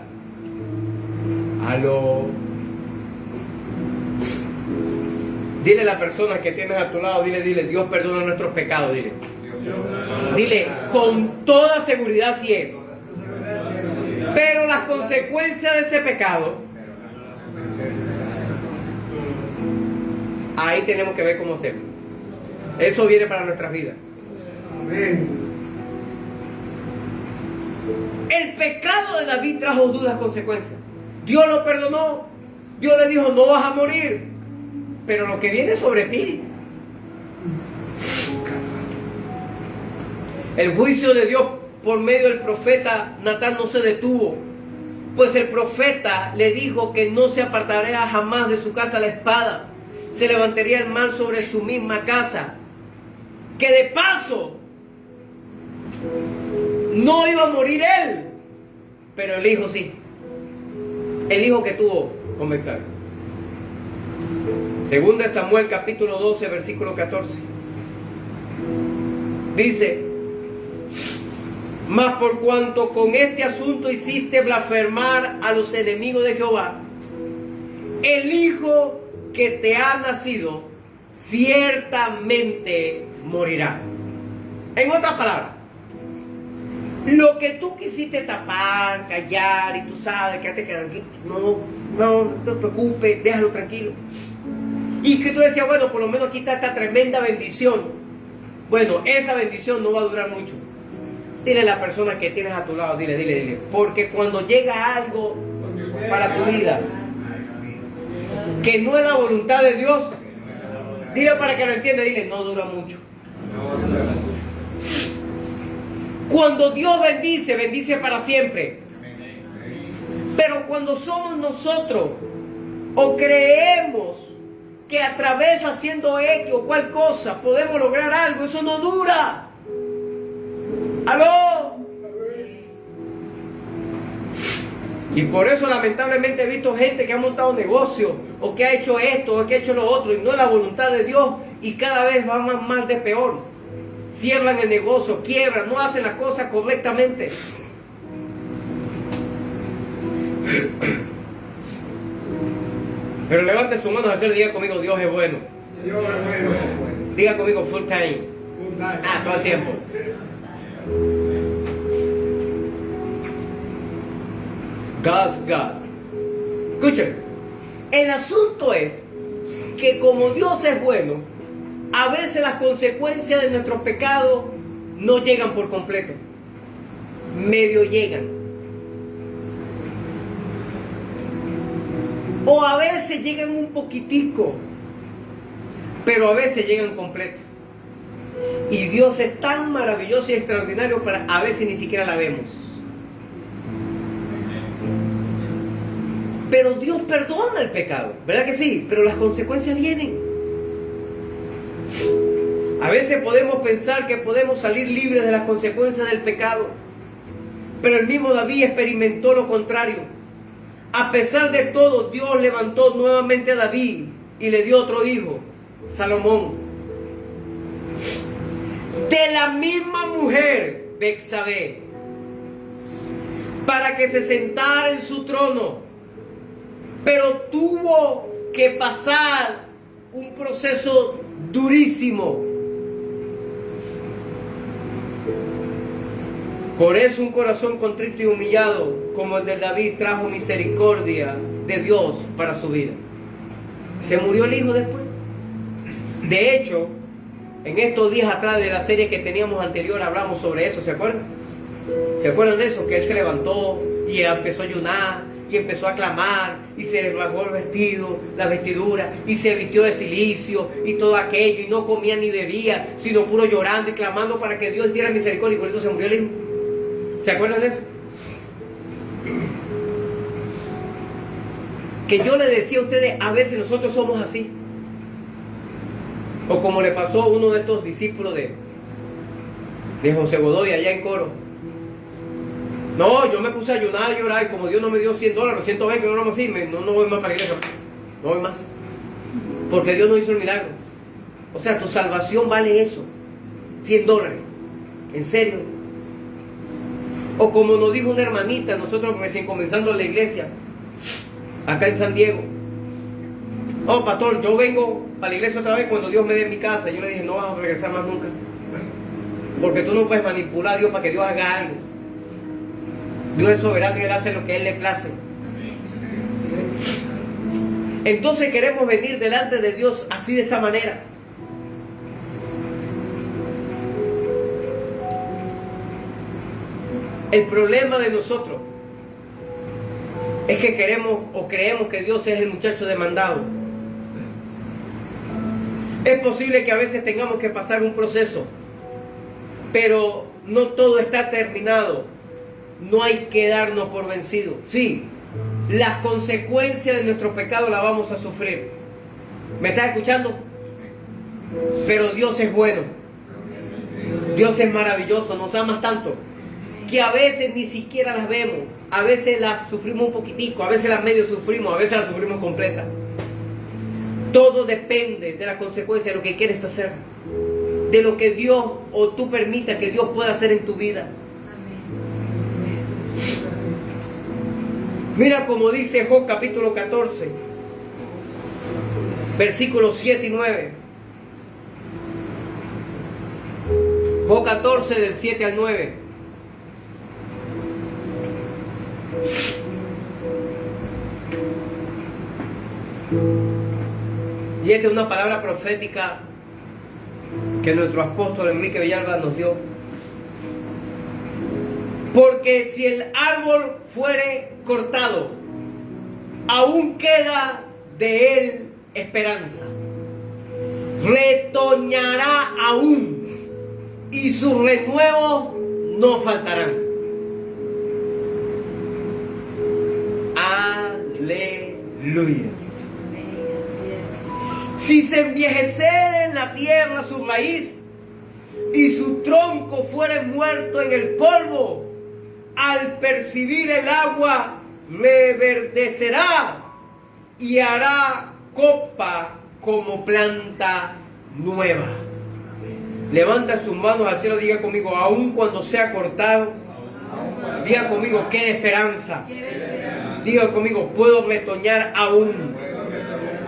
Aló. Dile a la persona que tienes a tu lado, dile, Dios perdona nuestros pecados, dile. Dile, con toda seguridad si es. Pero las consecuencias de ese pecado, ahí tenemos que ver cómo hacerlo. Eso viene para nuestras vidas. Amén. El pecado de David trajo duras consecuencias. Dios lo perdonó. Dios le dijo, no vas a morir, pero lo que viene sobre ti. El juicio de Dios por medio del profeta Natán no se detuvo, pues el profeta le dijo que no se apartaría jamás de su casa la espada, se levantaría el mal sobre su misma casa, que de paso no iba a morir él, pero el hijo sí, el hijo que tuvo con Betsabé. Segunda de Samuel capítulo 12 versículo 14 dice: mas por cuanto con este asunto hiciste blasfemar a los enemigos de Jehová, el hijo que te ha nacido ciertamente morirá. En otras palabras, lo que tú quisiste tapar, callar, y tú sabes, quédate tranquilo, no te preocupes, déjalo tranquilo. Y que tú decías, bueno, por lo menos aquí está esta tremenda bendición. Bueno, esa bendición no va a durar mucho. Dile a la persona que tienes a tu lado, dile, porque cuando llega algo para tu vida que no es la voluntad de Dios, dile para que lo entienda, dile, no dura mucho. Cuando Dios bendice, bendice para siempre. Pero cuando somos nosotros o creemos que a través haciendo X o cual cosa podemos lograr algo, eso no dura. ¡Aló! Y por eso lamentablemente he visto gente que ha montado negocios, o que ha hecho esto, o que ha hecho lo otro, y no es la voluntad de Dios, y cada vez va más mal de peor. Cierran el negocio, quiebran, no hacen las cosas correctamente. Pero levante su mano al cielo y diga conmigo, Dios es bueno. Dios es bueno. Diga conmigo, full time. Todo el tiempo. God's God. Escuchen, el asunto es que como Dios es bueno, a veces las consecuencias de nuestros pecados no llegan por completo, medio llegan, o a veces llegan un poquitico, pero a veces llegan completo. Y Dios es tan maravilloso y extraordinario para a veces ni siquiera la vemos. Pero Dios perdona el pecado, ¿verdad que sí? Pero las consecuencias vienen. A veces podemos pensar que podemos salir libres de las consecuencias del pecado, pero el mismo David experimentó lo contrario. A pesar de todo, Dios levantó nuevamente a David y le dio otro hijo, Salomón, de la misma mujer, Betsabé, para que se sentara en su trono. Pero tuvo que pasar un proceso durísimo. Por eso un corazón contrito y humillado como el de David trajo misericordia de Dios para su vida. Se murió el hijo después. De hecho, en estos días atrás de la serie que teníamos anterior hablamos sobre eso, ¿se acuerdan? ¿Se acuerdan de eso? Que él se levantó y empezó a ayunar y empezó a clamar y se rasgó el vestido, la vestidura y se vistió de cilicio y todo aquello y no comía ni bebía, sino puro llorando y clamando para que Dios diera misericordia y por eso se murió el hijo. ¿Se acuerdan de eso? Que yo le decía a ustedes, a veces nosotros somos así. O como le pasó a uno de estos discípulos de José Godoy allá en Coro. No, yo me puse a ayunar, a llorar, y como Dios no me dio $100, 120, no así, no voy más para la iglesia. No voy más. Porque Dios no hizo el milagro. O sea, tu salvación vale eso. $100. ¿En serio? O como nos dijo una hermanita, nosotros recién comenzando la iglesia, acá en San Diego. Oh, pastor, yo vengo a la iglesia otra vez cuando Dios me dé mi casa. Yo le dije, no vas a regresar más nunca. Porque tú no puedes manipular a Dios para que Dios haga algo. Dios es soberano y Él hace lo que a Él le place. Entonces queremos venir delante de Dios así de esa manera. El problema de nosotros es que queremos o creemos que Dios es el muchacho demandado. Es posible que a veces tengamos que pasar un proceso, pero no todo está terminado. No hay que darnos por vencidos. Sí, las consecuencias de nuestro pecado las vamos a sufrir. ¿Me estás escuchando? Pero Dios es bueno. Dios es maravilloso, nos ama tanto que a veces ni siquiera las vemos. A veces las sufrimos un poquitico, a veces las medio sufrimos, a veces las sufrimos completas. Todo depende de la consecuencia de lo que quieres hacer, de lo que Dios o tú permitas que Dios pueda hacer en tu vida. Mira como dice Job capítulo 14, versículos 7 y 9. Job 14 del 7 al 9. Y esta es una palabra profética que nuestro apóstol Enrique Villalba nos dio. Porque si el árbol fuere cortado, aún queda de él esperanza. Retoñará aún, y sus renuevos no faltarán. Aleluya. Si se envejeciere en la tierra su raíz, y su tronco fuere muerto en el polvo, al percibir el agua reverdecerá y hará copa como planta nueva. Levanta sus manos al cielo, diga conmigo, aun cuando sea cortado. Diga conmigo, qué esperanza. Diga conmigo, puedo retoñar aún.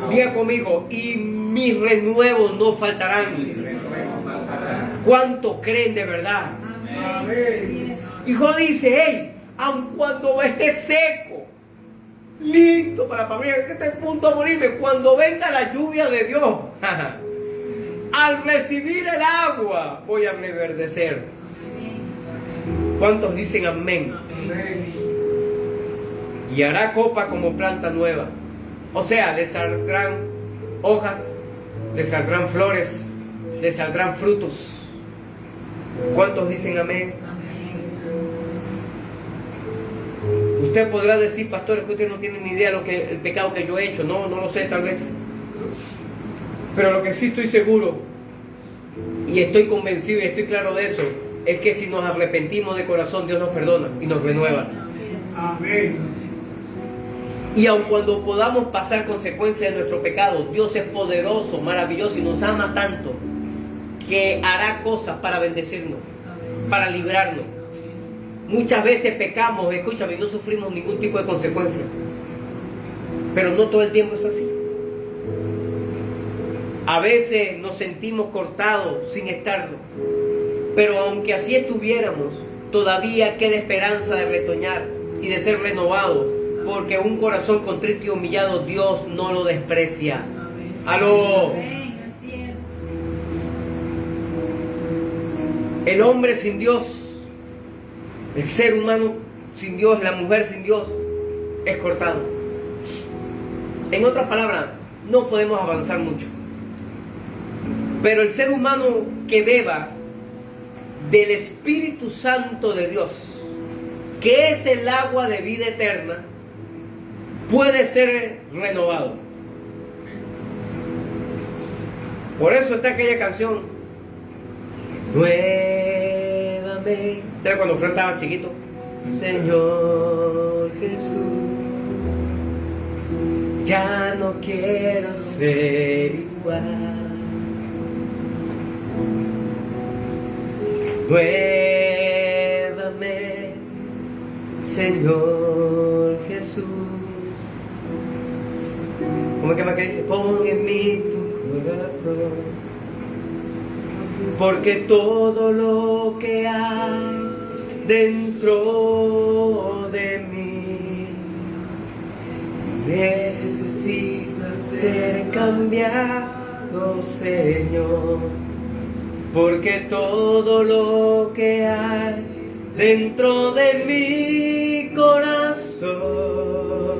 Diga conmigo, y mis renuevos no faltarán. ¿Cuántos creen de verdad? Amén. Hijo dice, hey, aun cuando esté seco, listo para que esté a punto de morirme, cuando venga la lluvia de Dios, al recibir el agua, voy a reverdecer. ¿Cuántos dicen amén? Amén. Y hará copa como planta nueva. O sea, le saldrán hojas, le saldrán flores, le saldrán frutos. ¿Cuántos dicen amén? Usted podrá decir, pastor, es que usted no tiene ni idea de el pecado que yo he hecho. No lo sé tal vez. Pero lo que sí estoy seguro, y estoy convencido y estoy claro de eso, es que si nos arrepentimos de corazón, Dios nos perdona y nos renueva. Amén. Y aun cuando podamos pasar consecuencias de nuestro pecado, Dios es poderoso, maravilloso y nos ama tanto que hará cosas para bendecirnos, para librarnos. Muchas veces pecamos, escúchame, y no sufrimos ningún tipo de consecuencia. Pero no todo el tiempo es así. A veces nos sentimos cortados sin estarlo. Pero aunque así estuviéramos, todavía queda esperanza de retoñar y de ser renovados. Porque un corazón contrito y humillado Dios no lo desprecia. ¡Aló! Así es. El hombre sin Dios, el ser humano sin Dios, la mujer sin Dios, es cortado. En otras palabras, no podemos avanzar mucho. Pero el ser humano que beba del Espíritu Santo de Dios, que es el agua de vida eterna, puede ser renovado. Por eso está aquella canción, nuevamente. ¿Sabes cuando Fran estaba chiquito? Señor Jesús, ya no quiero ser igual. Nuevamente, Señor Jesús. ¿Cómo es que más que dice? Pon en mí tu corazón, porque todo lo que hay dentro de mí necesita ser cambiado, Señor. Porque todo lo que hay dentro de mi corazón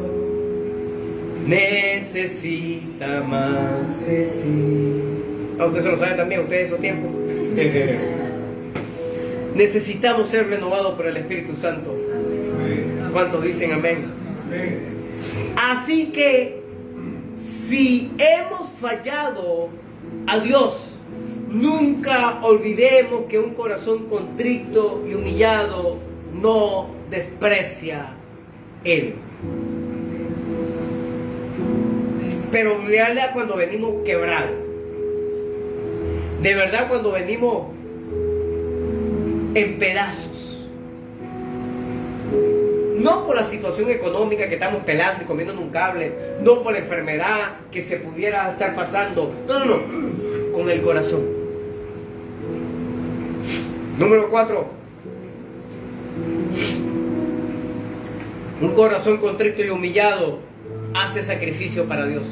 necesita más de ti. Usted se lo sabe también, usted de esos tiempos. Necesitamos ser renovados por el Espíritu Santo. ¿Cuántos dicen amén? Así que si hemos fallado a Dios, nunca olvidemos que un corazón contrito y humillado no desprecia Él. Pero lealle cuando venimos quebrados. De verdad, cuando venimos en pedazos. No por la situación económica que estamos pelando y comiendo en un cable, no por la enfermedad que se pudiera estar pasando. No, no, no. Con el corazón. Número 4. Un corazón contrito y humillado hace sacrificio para Dios.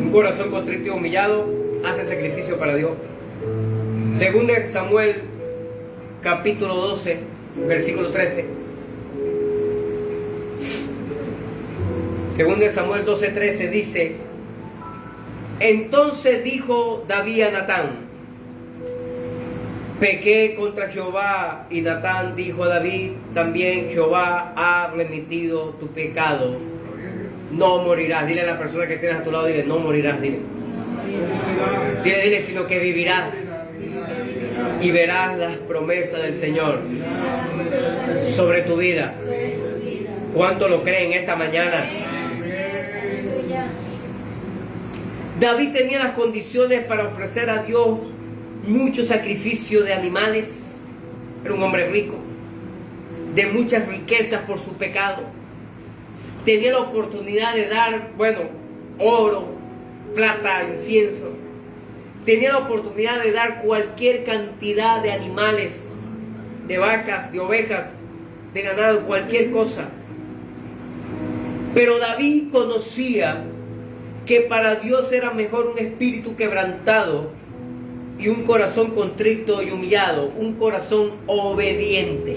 Un corazón contrito y humillado hace sacrificio para Dios. Según Samuel, capítulo 12, versículo 13. Según Samuel 12:13 dice: entonces dijo David a Natán: pequé contra Jehová. Y Natán dijo a David: también Jehová ha remitido tu pecado, no morirás. Dile a la persona que tienes a tu lado, dile: no morirás, dile. Dile, sino que vivirás y verás las promesas del Señor sobre tu vida. ¿Cuánto lo creen esta mañana? David tenía las condiciones para ofrecer a Dios mucho sacrificio de animales. Era un hombre rico, de muchas riquezas por su pecado. Tenía la oportunidad de dar, oro, plata, incienso. Tenía la oportunidad de dar cualquier cantidad de animales, de vacas, de ovejas, de ganado, cualquier cosa. Pero David conocía que para Dios era mejor un espíritu quebrantado y un corazón contrito y humillado, un corazón obediente.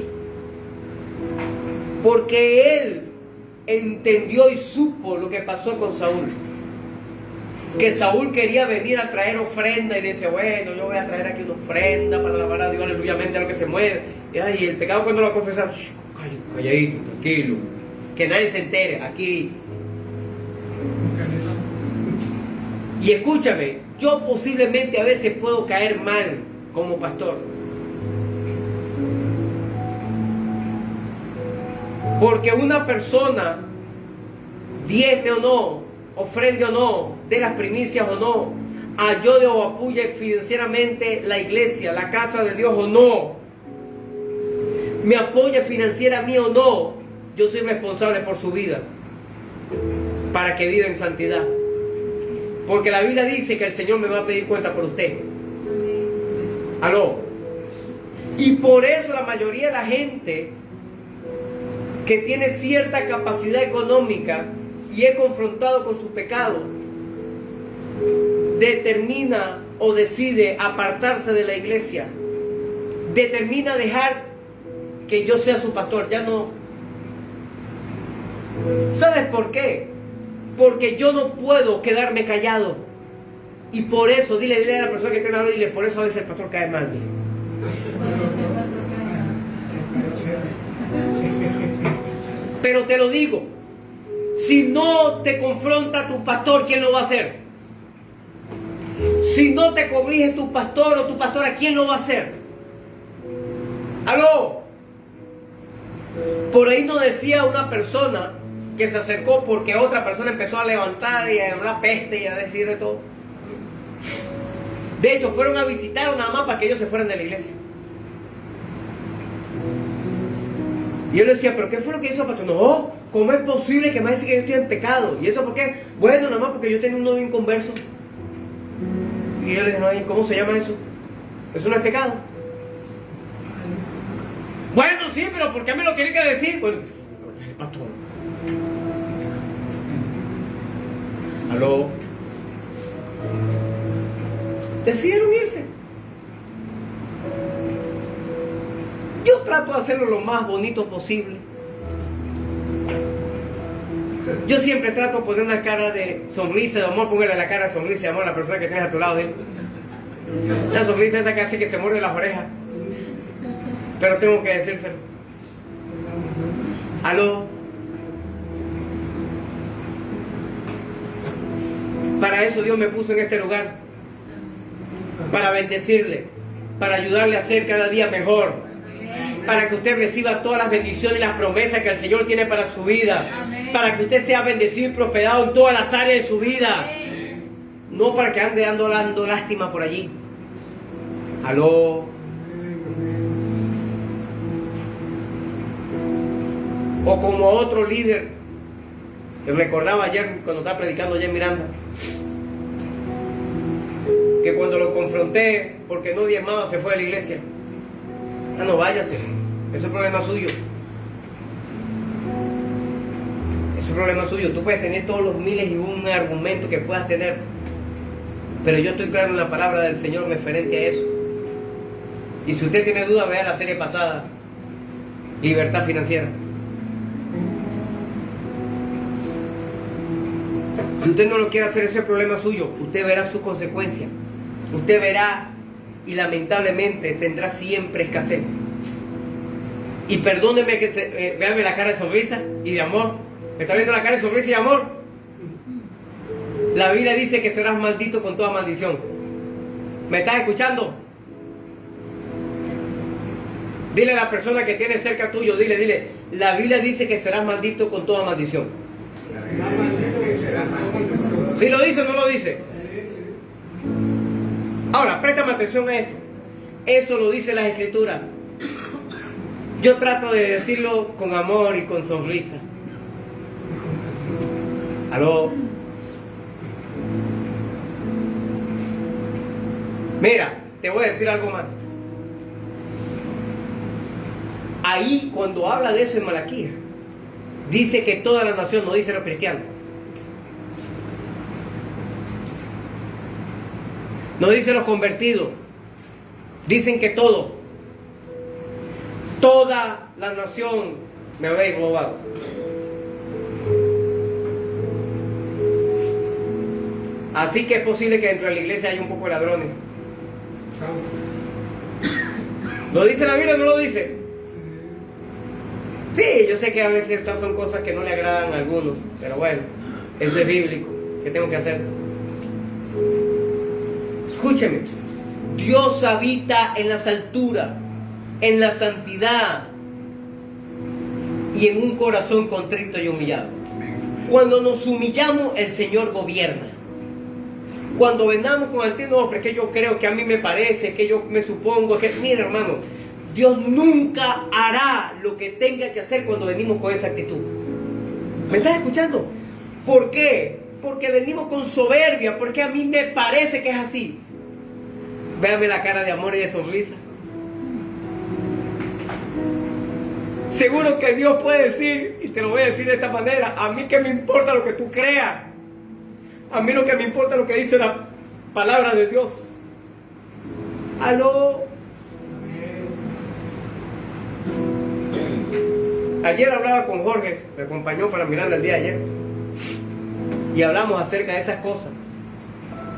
Porque él entendió y supo lo que pasó con Saúl. Que Saúl quería venir a traer ofrenda y le decía: bueno, yo voy a traer aquí una ofrenda para alabar a Dios, aleluyamente, a lo que se mueve. Y el pecado, cuando lo confesamos, calladito, tranquilo, que nadie se entere, aquí. Y escúchame, yo posiblemente a veces puedo caer mal como pastor. Porque una persona, diezme o no, ofrende o no, dé las primicias o no, ayude o apoye financieramente la iglesia, la casa de Dios o no, me apoya financiera a mí o no, yo soy responsable por su vida, para que viva en santidad. Porque la Biblia dice que el Señor me va a pedir cuenta por usted. ¿Aló? Y por eso la mayoría de la gente que tiene cierta capacidad económica y es confrontado con su pecado, determina o decide apartarse de la iglesia, determina dejar que yo sea su pastor, ya no. ¿Sabes por qué? Porque yo no puedo quedarme callado. Y por eso, dile a la persona que tiene al lado, dile, por eso a veces el pastor cae mal. Dile. Pero te lo digo, si no te confronta tu pastor, ¿quién lo va a hacer? Si no te corrige tu pastor o tu pastora, ¿quién lo va a hacer? ¡Aló! Por ahí nos decía una persona que se acercó porque otra persona empezó a levantar y a hablar peste y a decir de todo. De hecho, fueron a visitar nada más para que ellos se fueran de la iglesia. Y yo le decía, ¿pero qué fue lo que hizo el pastor? No, ¿cómo es posible que me dice que yo estoy en pecado? ¿Y eso por qué? Bueno, nada más porque yo tenía un novio inconverso. Y yo le dije, no, ¿cómo se llama eso? ¿Eso no es pecado? Bueno, sí, pero ¿por qué me lo tiene que decir? Bueno, el pastor. ¿Aló? Decidieron irse. Yo trato de hacerlo lo más bonito posible. Yo siempre trato de poner una cara de sonrisa, de amor. Póngale la cara de sonrisa, de amor a la persona que tienes a tu lado de él. La sonrisa esa que hace que se muerde las orejas. Pero tengo que decírselo. ¿Aló? Para eso Dios me puso en este lugar. Para bendecirle. Para ayudarle a ser cada día mejor. Para que usted reciba todas las bendiciones y las promesas que el Señor tiene para su vida. Para que usted sea bendecido y prosperado en todas las áreas de su vida. No para que ande dando lástima por allí. ¿Aló? O como otro líder que recordaba ayer cuando estaba predicando allá en Miranda, que cuando lo confronté porque no diezmaba se fue de la iglesia. Ah, no, váyase, eso es problema suyo. Eso es problema suyo. Tú puedes tener todos los miles y un argumentos que puedas tener, pero yo estoy claro en la palabra del Señor referente a eso. Y si usted tiene duda, vea la serie pasada, Libertad Financiera. Si usted no lo quiere hacer, ese es problema suyo. Usted verá sus consecuencias. Usted verá y lamentablemente tendrá siempre escasez. Y perdóneme que véame la cara de sonrisa y de amor. ¿Me está viendo la cara de sonrisa y de amor? La Biblia dice que serás maldito con toda maldición. ¿Me estás escuchando? Dile a la persona que tiene cerca tuyo, dile, la Biblia dice que serás maldito con toda maldición. ¿Sí lo dice o no lo dice? Ahora, préstame atención a esto. Eso lo dice las Escrituras. Yo trato de decirlo con amor y con sonrisa. ¿Aló? Mira, te voy a decir algo más. Ahí, cuando habla de eso en Malaquías, dice que toda la nación, no dice los cristianos. No dice los convertidos. Dicen que todos. Toda la nación me habéis robado. Así que es posible que dentro de la iglesia haya un poco de ladrones. ¿Lo dice la Biblia o no lo dice? Sí, yo sé que a veces estas son cosas que no le agradan a algunos, pero bueno, eso es bíblico. ¿Qué tengo que hacer? Escúcheme, Dios habita en las alturas, en la santidad y en un corazón contrito y humillado. Cuando nos humillamos, el Señor gobierna. Cuando venamos con el no, pero es que yo creo, que a mí me parece, que yo me supongo, que mira hermano, Dios nunca hará lo que tenga que hacer cuando venimos con esa actitud. ¿Me estás escuchando? ¿Por qué? Porque venimos con soberbia, porque a mí me parece que es así. Véame la cara de amor y de sonrisa. Seguro que Dios puede decir, y te lo voy a decir de esta manera, a mí que me importa lo que tú creas. A mí lo que me importa es lo que dice la palabra de Dios. Aló. Ayer hablaba con Jorge, me acompañó para mirar el día de ayer, y hablamos acerca de esas cosas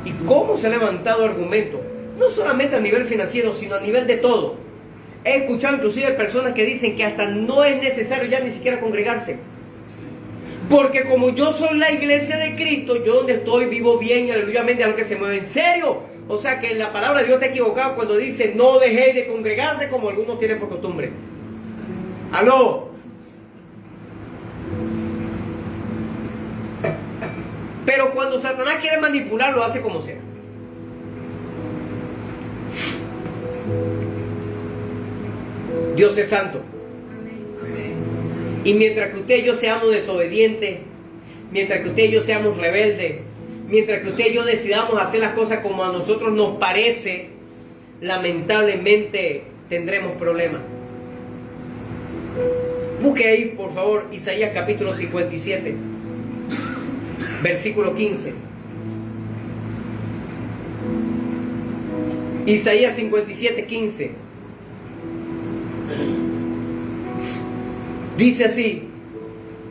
y cómo se han levantado argumentos, no solamente a nivel financiero, sino a nivel de todo. He escuchado inclusive personas que dicen que hasta no es necesario ya ni siquiera congregarse, porque como yo soy la iglesia de Cristo, yo donde estoy vivo bien y aleluyamente a lo que se mueve. En serio, o sea que la palabra de Dios está equivocada cuando dice no dejéis de congregarse como algunos tienen por costumbre. Aló. Pero cuando Satanás quiere manipular, lo hace como sea. Dios es santo. Y mientras que usted y yo seamos desobedientes, mientras que usted y yo seamos rebeldes, mientras que usted y yo decidamos hacer las cosas como a nosotros nos parece, lamentablemente tendremos problemas. Busque ahí, por favor, Isaías capítulo 57. Versículo 15. Isaías 57, 15. Dice así: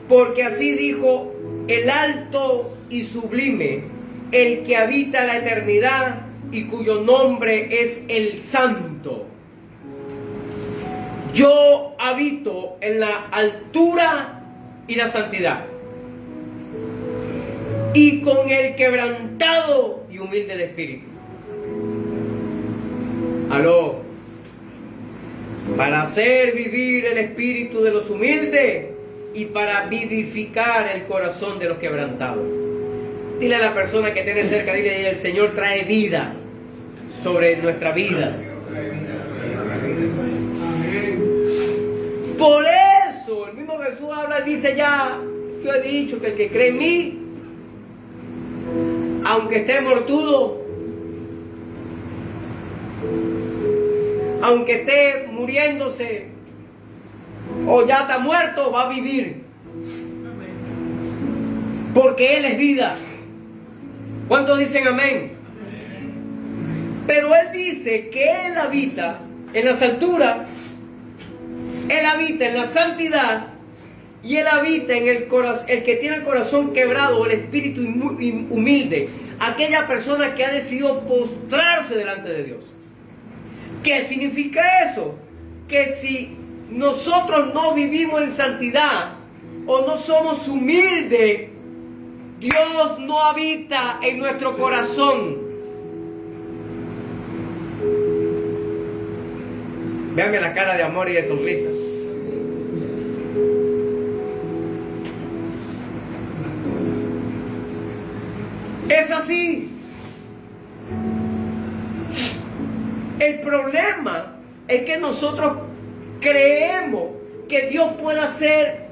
porque así dijo el alto y sublime, el que habita la eternidad y cuyo nombre es el Santo. Yo habito en la altura y la santidad, y con el quebrantado y humilde de espíritu. Aló. Para hacer vivir el espíritu de los humildes y para vivificar el corazón de los quebrantados. Dile a la persona que tiene cerca, dile: el Señor trae vida sobre nuestra vida. Por eso el mismo Jesús habla y dice: ya, yo he dicho que el que cree en mí, aunque esté mortudo, aunque esté muriéndose o ya está muerto, va a vivir, porque Él es vida. ¿Cuántos dicen amén? Pero Él dice que Él habita en las alturas, Él habita en la santidad, y Él habita en el corazón, el que tiene el corazón quebrado, el espíritu humilde, aquella persona que ha decidido postrarse delante de Dios. ¿Qué significa eso? Que si nosotros no vivimos en santidad o no somos humildes, Dios no habita en nuestro corazón. Véanme la cara de amor y de sonrisa. Es así. El problema es que nosotros creemos que Dios puede hacer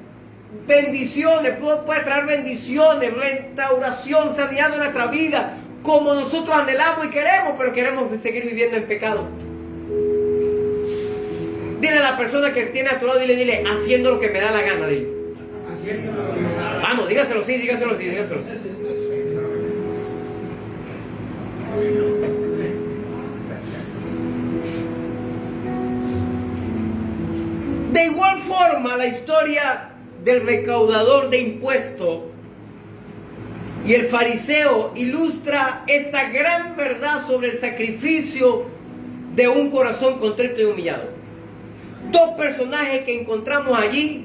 bendiciones, puede traer bendiciones, restauración, sanidad en nuestra vida, como nosotros anhelamos y queremos, pero queremos seguir viviendo en pecado. Dile a la persona que tiene a tu lado, dile, haciendo lo que me da la gana, dile. Vamos, dígaselo, sí, dígaselo, sí, dígaselo. De igual forma, la historia del recaudador de impuestos y el fariseo ilustra esta gran verdad sobre el sacrificio de un corazón contrito y humillado. Dos personajes que encontramos allí,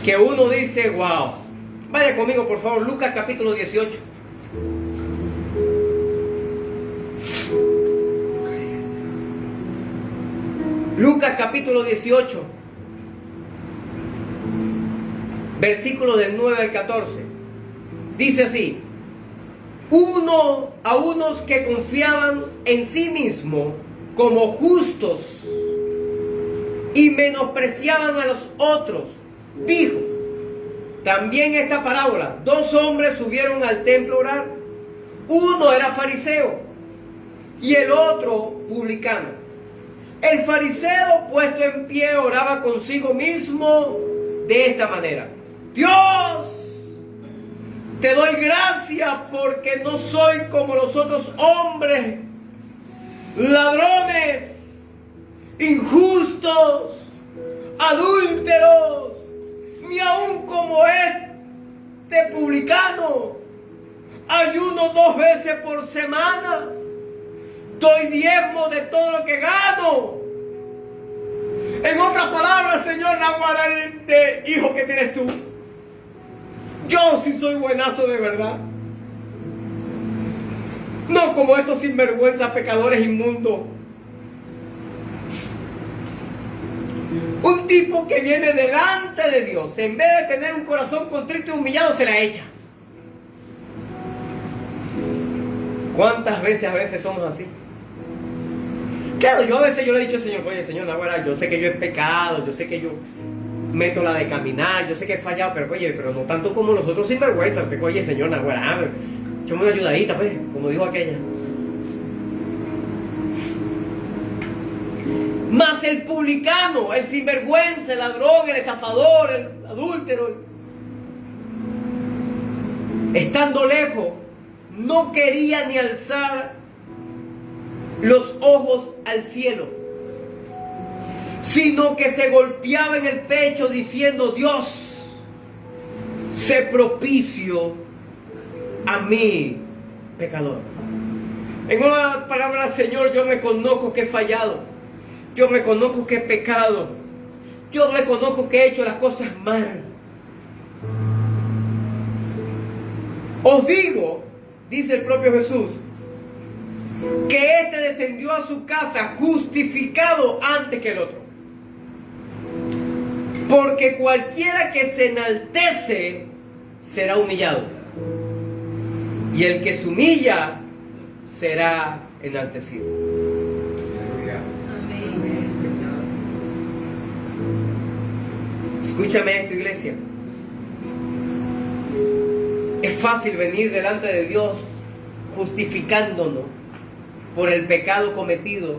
que uno dice: wow. Vaya conmigo, por favor, Lucas capítulo 18. Lucas capítulo 18, versículos del 9 al 14. Dice así: a unos que confiaban en sí mismos como justos y menospreciaban a los otros, dijo también esta parábola: dos hombres subieron al templo a orar. Uno era fariseo y el otro publicano. El fariseo, puesto en pie, oraba consigo mismo de esta manera: Dios, Te doy gracias porque no soy como los otros hombres, ladrones, injustos, adúlteros, ni aun como este publicano. Ayuno 2 veces por semana, doy diezmo de todo lo que gano. En otras palabras, Señor, la guarda de hijo que tienes tú. Yo sí soy buenazo de verdad. No como estos sinvergüenzas pecadores inmundos. Un tipo que viene delante de Dios, en vez de tener un corazón contrito y humillado, se la echa. ¿Cuántas veces somos así? Claro, yo a veces le he dicho al Señor, oye Señor, ahora yo sé que yo he pecado, yo sé que yo meto la de caminar, yo sé que he fallado, pero oye, pero no tanto como los otros sinvergüenzas. Oye Señor, ahora, échame una ayudadita, pues, como dijo aquella. Más el publicano, el sinvergüenza, el ladrón, el estafador, el adúltero, estando lejos, no quería ni alzar los ojos al cielo, sino que se golpeaba en el pecho diciendo: Dios, sé propicio a mí, pecador. En una palabra, Señor, yo reconozco que he fallado, yo reconozco que he pecado, yo reconozco que he hecho las cosas mal. Os digo, dice el propio Jesús, que éste descendió a su casa justificado antes que el otro. Porque cualquiera que se enaltece será humillado, y el que se humilla será enaltecido. Escúchame esto, iglesia. Es fácil venir delante de Dios justificándonos por el pecado cometido,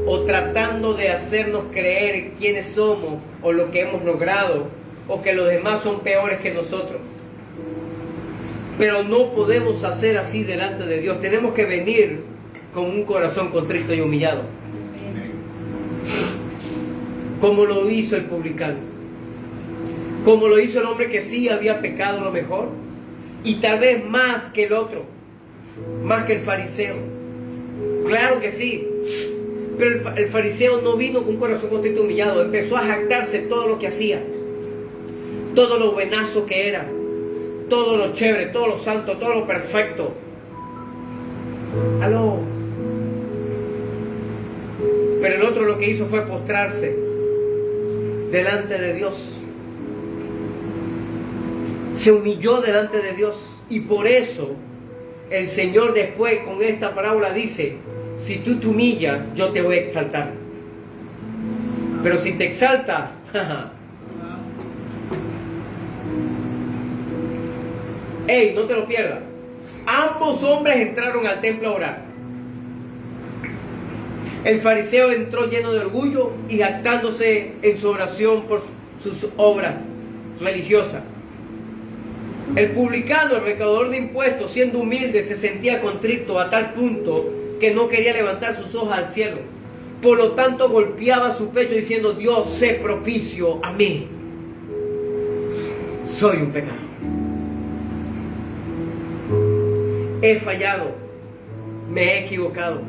o tratando de hacernos creer quiénes somos o lo que hemos logrado, o que los demás son peores que nosotros. Pero no podemos hacer así delante de Dios. Tenemos que venir con un corazón contrito y humillado, como lo hizo el publicano, como lo hizo el hombre que sí había pecado a lo mejor, y tal vez más que el otro, más que el fariseo. Claro que sí, pero el fariseo no vino con un corazón contrito y humillado. Empezó a jactarse todo lo que hacía, todo lo buenazo que era, todo lo chévere, todo lo santo, todo lo perfecto. Aló. Pero el otro lo que hizo fue postrarse delante de Dios. Se humilló delante de Dios, y por eso el Señor después con esta parábola dice: si tú te humillas, yo te voy a exaltar. Pero si te exalta, ¡ey, no te lo pierdas! Ambos hombres entraron al templo a orar. El fariseo entró lleno de orgullo y jactándose en su oración por sus obras religiosas. El publicano, el recaudador de impuestos, siendo humilde, se sentía contrito a tal punto que no quería levantar sus ojos al cielo. Por lo tanto, golpeaba su pecho diciendo: Dios, sé propicio a mí. Soy un pecador. He fallado. Me he equivocado.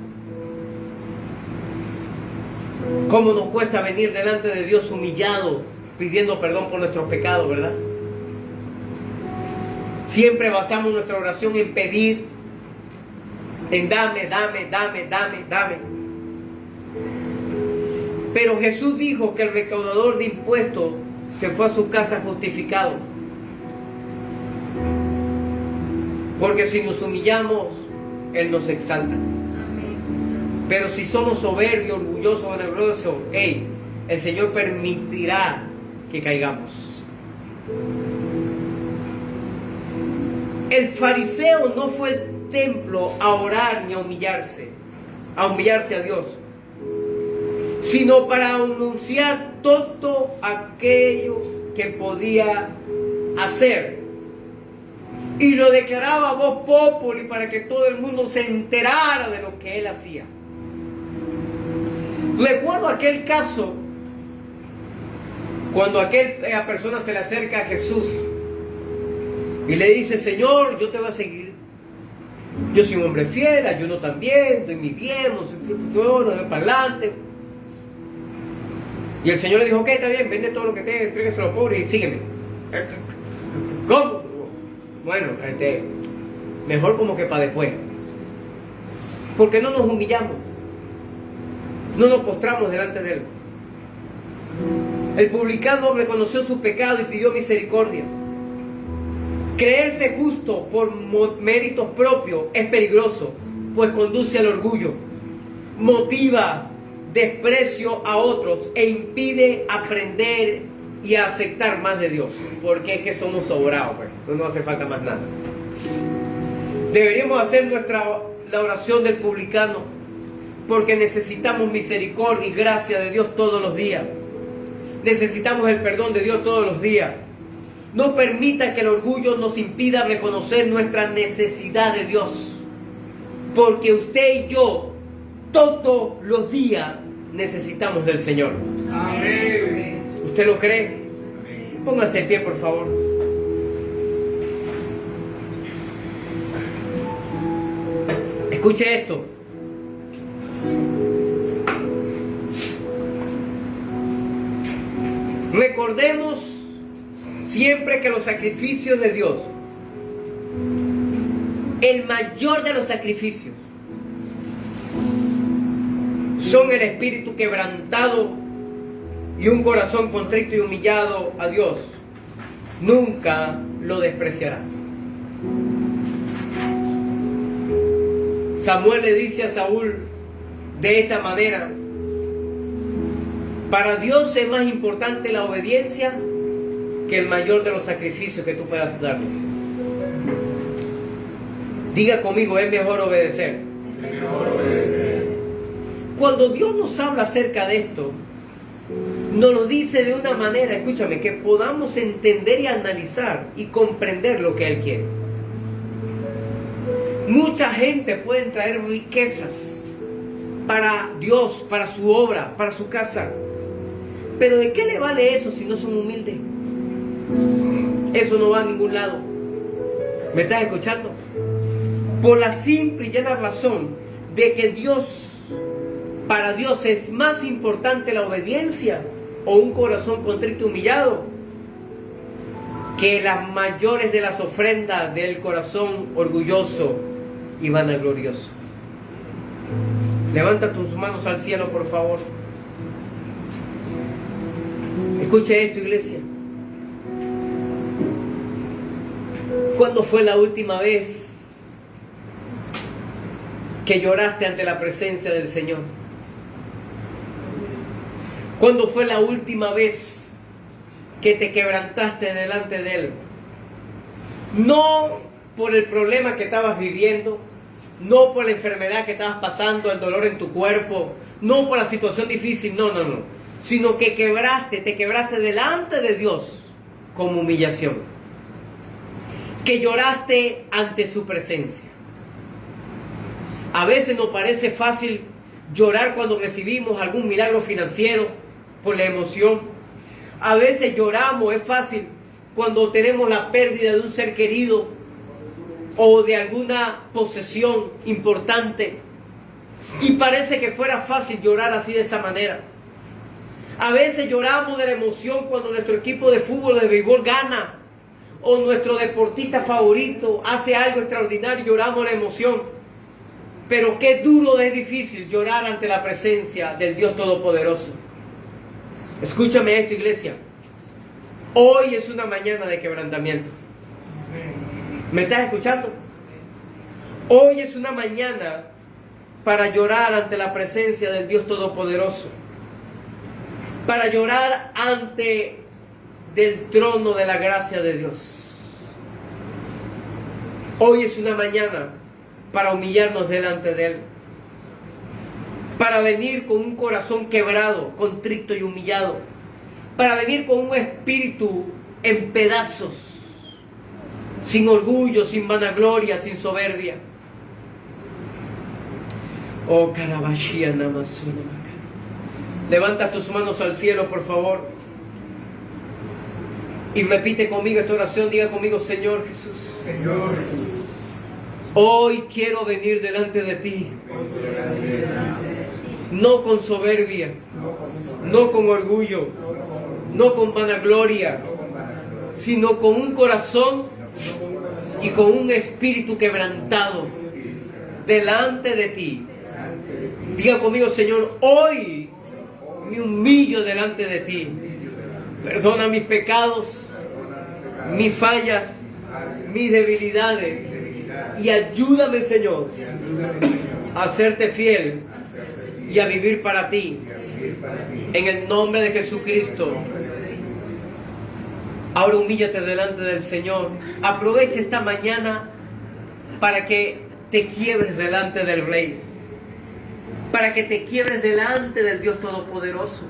¿Cómo nos cuesta venir delante de Dios humillado, pidiendo perdón por nuestros pecados, verdad? Siempre basamos nuestra oración en pedir, en dame. Pero Jesús dijo que el recaudador de impuestos se fue a su casa justificado. Porque si nos humillamos, Él nos exalta. Pero si somos soberbios, orgullosos, vanagloriosos, el Señor permitirá que caigamos. El fariseo no fue al templo a orar ni a humillarse a Dios, sino para anunciar todo aquello que podía hacer y lo declaraba a voz populi para que todo el mundo se enterara de lo que él hacía. Recuerdo aquel caso cuando aquella persona se le acerca a Jesús y le dice: Señor, yo te voy a seguir. Yo soy un hombre fiel, ayuno también, doy mi diezmo, soy fructuoso, doy para adelante. Y el Señor le dijo: ok, está bien, vende todo lo que te entregues a los pobres y sígueme. ¿Cómo? Bueno, mejor como que para después. Porque no nos humillamos, no nos postramos delante de Él. El publicano reconoció su pecado y pidió misericordia. Creerse justo por méritos propios es peligroso, pues conduce al orgullo, motiva desprecio a otros e impide aprender y aceptar más de Dios, porque es que somos sobrados, pues. No nos hace falta más nada. Deberíamos hacer la oración del publicano, porque necesitamos misericordia y gracia de Dios todos los días. Necesitamos el perdón de Dios todos los días. No permita que el orgullo nos impida reconocer nuestra necesidad de Dios, porque usted y yo todos los días necesitamos del Señor. Amén. ¿Usted lo cree? Póngase de pie, por favor. Escuche esto. Recordemos siempre que los sacrificios de Dios, el mayor de los sacrificios, son el espíritu quebrantado y un corazón contrito y humillado a Dios. Nunca lo despreciará. Samuel le dice a Saúl de esta manera: para Dios es más importante la obediencia que el mayor de los sacrificios que tú puedas darle. Diga conmigo: es mejor obedecer. Es mejor obedecer. Cuando Dios nos habla acerca de esto, nos lo dice de una manera, escúchame, que podamos entender y analizar y comprender lo que Él quiere. Mucha gente puede traer riquezas para Dios, para su obra, para su casa. Pero ¿de qué le vale eso si no son humildes? Eso no va a ningún lado. ¿Me estás escuchando? Por la simple y llana razón de que para Dios es más importante la obediencia o un corazón contrito y humillado que las mayores de las ofrendas del corazón orgulloso y vanaglorioso. Levanta tus manos al cielo, por favor. Escuche esto, iglesia. ¿Cuándo fue la última vez que lloraste ante la presencia del Señor? ¿Cuándo fue la última vez que te quebrantaste delante de Él? No por el problema que estabas viviendo, no por la enfermedad que estabas pasando, el dolor en tu cuerpo, no por la situación difícil, no, sino que te quebraste delante de Dios como humillación, que lloraste ante su presencia. A veces nos parece fácil llorar cuando recibimos algún milagro financiero por la emoción. A veces lloramos, es fácil cuando tenemos la pérdida de un ser querido o de alguna posesión importante. Y parece que fuera fácil llorar así de esa manera. A veces lloramos de la emoción cuando nuestro equipo de fútbol, de béisbol gana, o nuestro deportista favorito hace algo extraordinario, lloramos de la emoción. Pero qué duro es difícil llorar ante la presencia del Dios Todopoderoso. Escúchame esto, iglesia. Hoy es una mañana de quebrantamiento. ¿Me estás escuchando? Hoy es una mañana para llorar ante la presencia del Dios Todopoderoso. Para llorar ante del trono de la gracia de Dios. Hoy es una mañana para humillarnos delante de Él. Para venir con un corazón quebrado, contrito y humillado. Para venir con un espíritu en pedazos. sin orgullo, sin vanagloria, sin soberbia. Oh, Karabashia Namasuna. Levanta tus manos al cielo, por favor. Y repite conmigo esta oración. Diga conmigo: Señor Jesús, Señor Jesús, hoy quiero venir delante de ti. No con soberbia, no con orgullo, no con vanagloria, sino con un corazón y con un espíritu quebrantado delante de ti. Diga conmigo: Señor, hoy me humillo delante de ti. Perdona mis pecados, mis fallas, mis debilidades, y ayúdame, Señor, a serte fiel y a vivir para ti. En el nombre de Jesucristo. Ahora humíllate delante del Señor. Aprovecha esta mañana para que te quiebres delante del Rey, para que te quiebres delante del Dios Todopoderoso.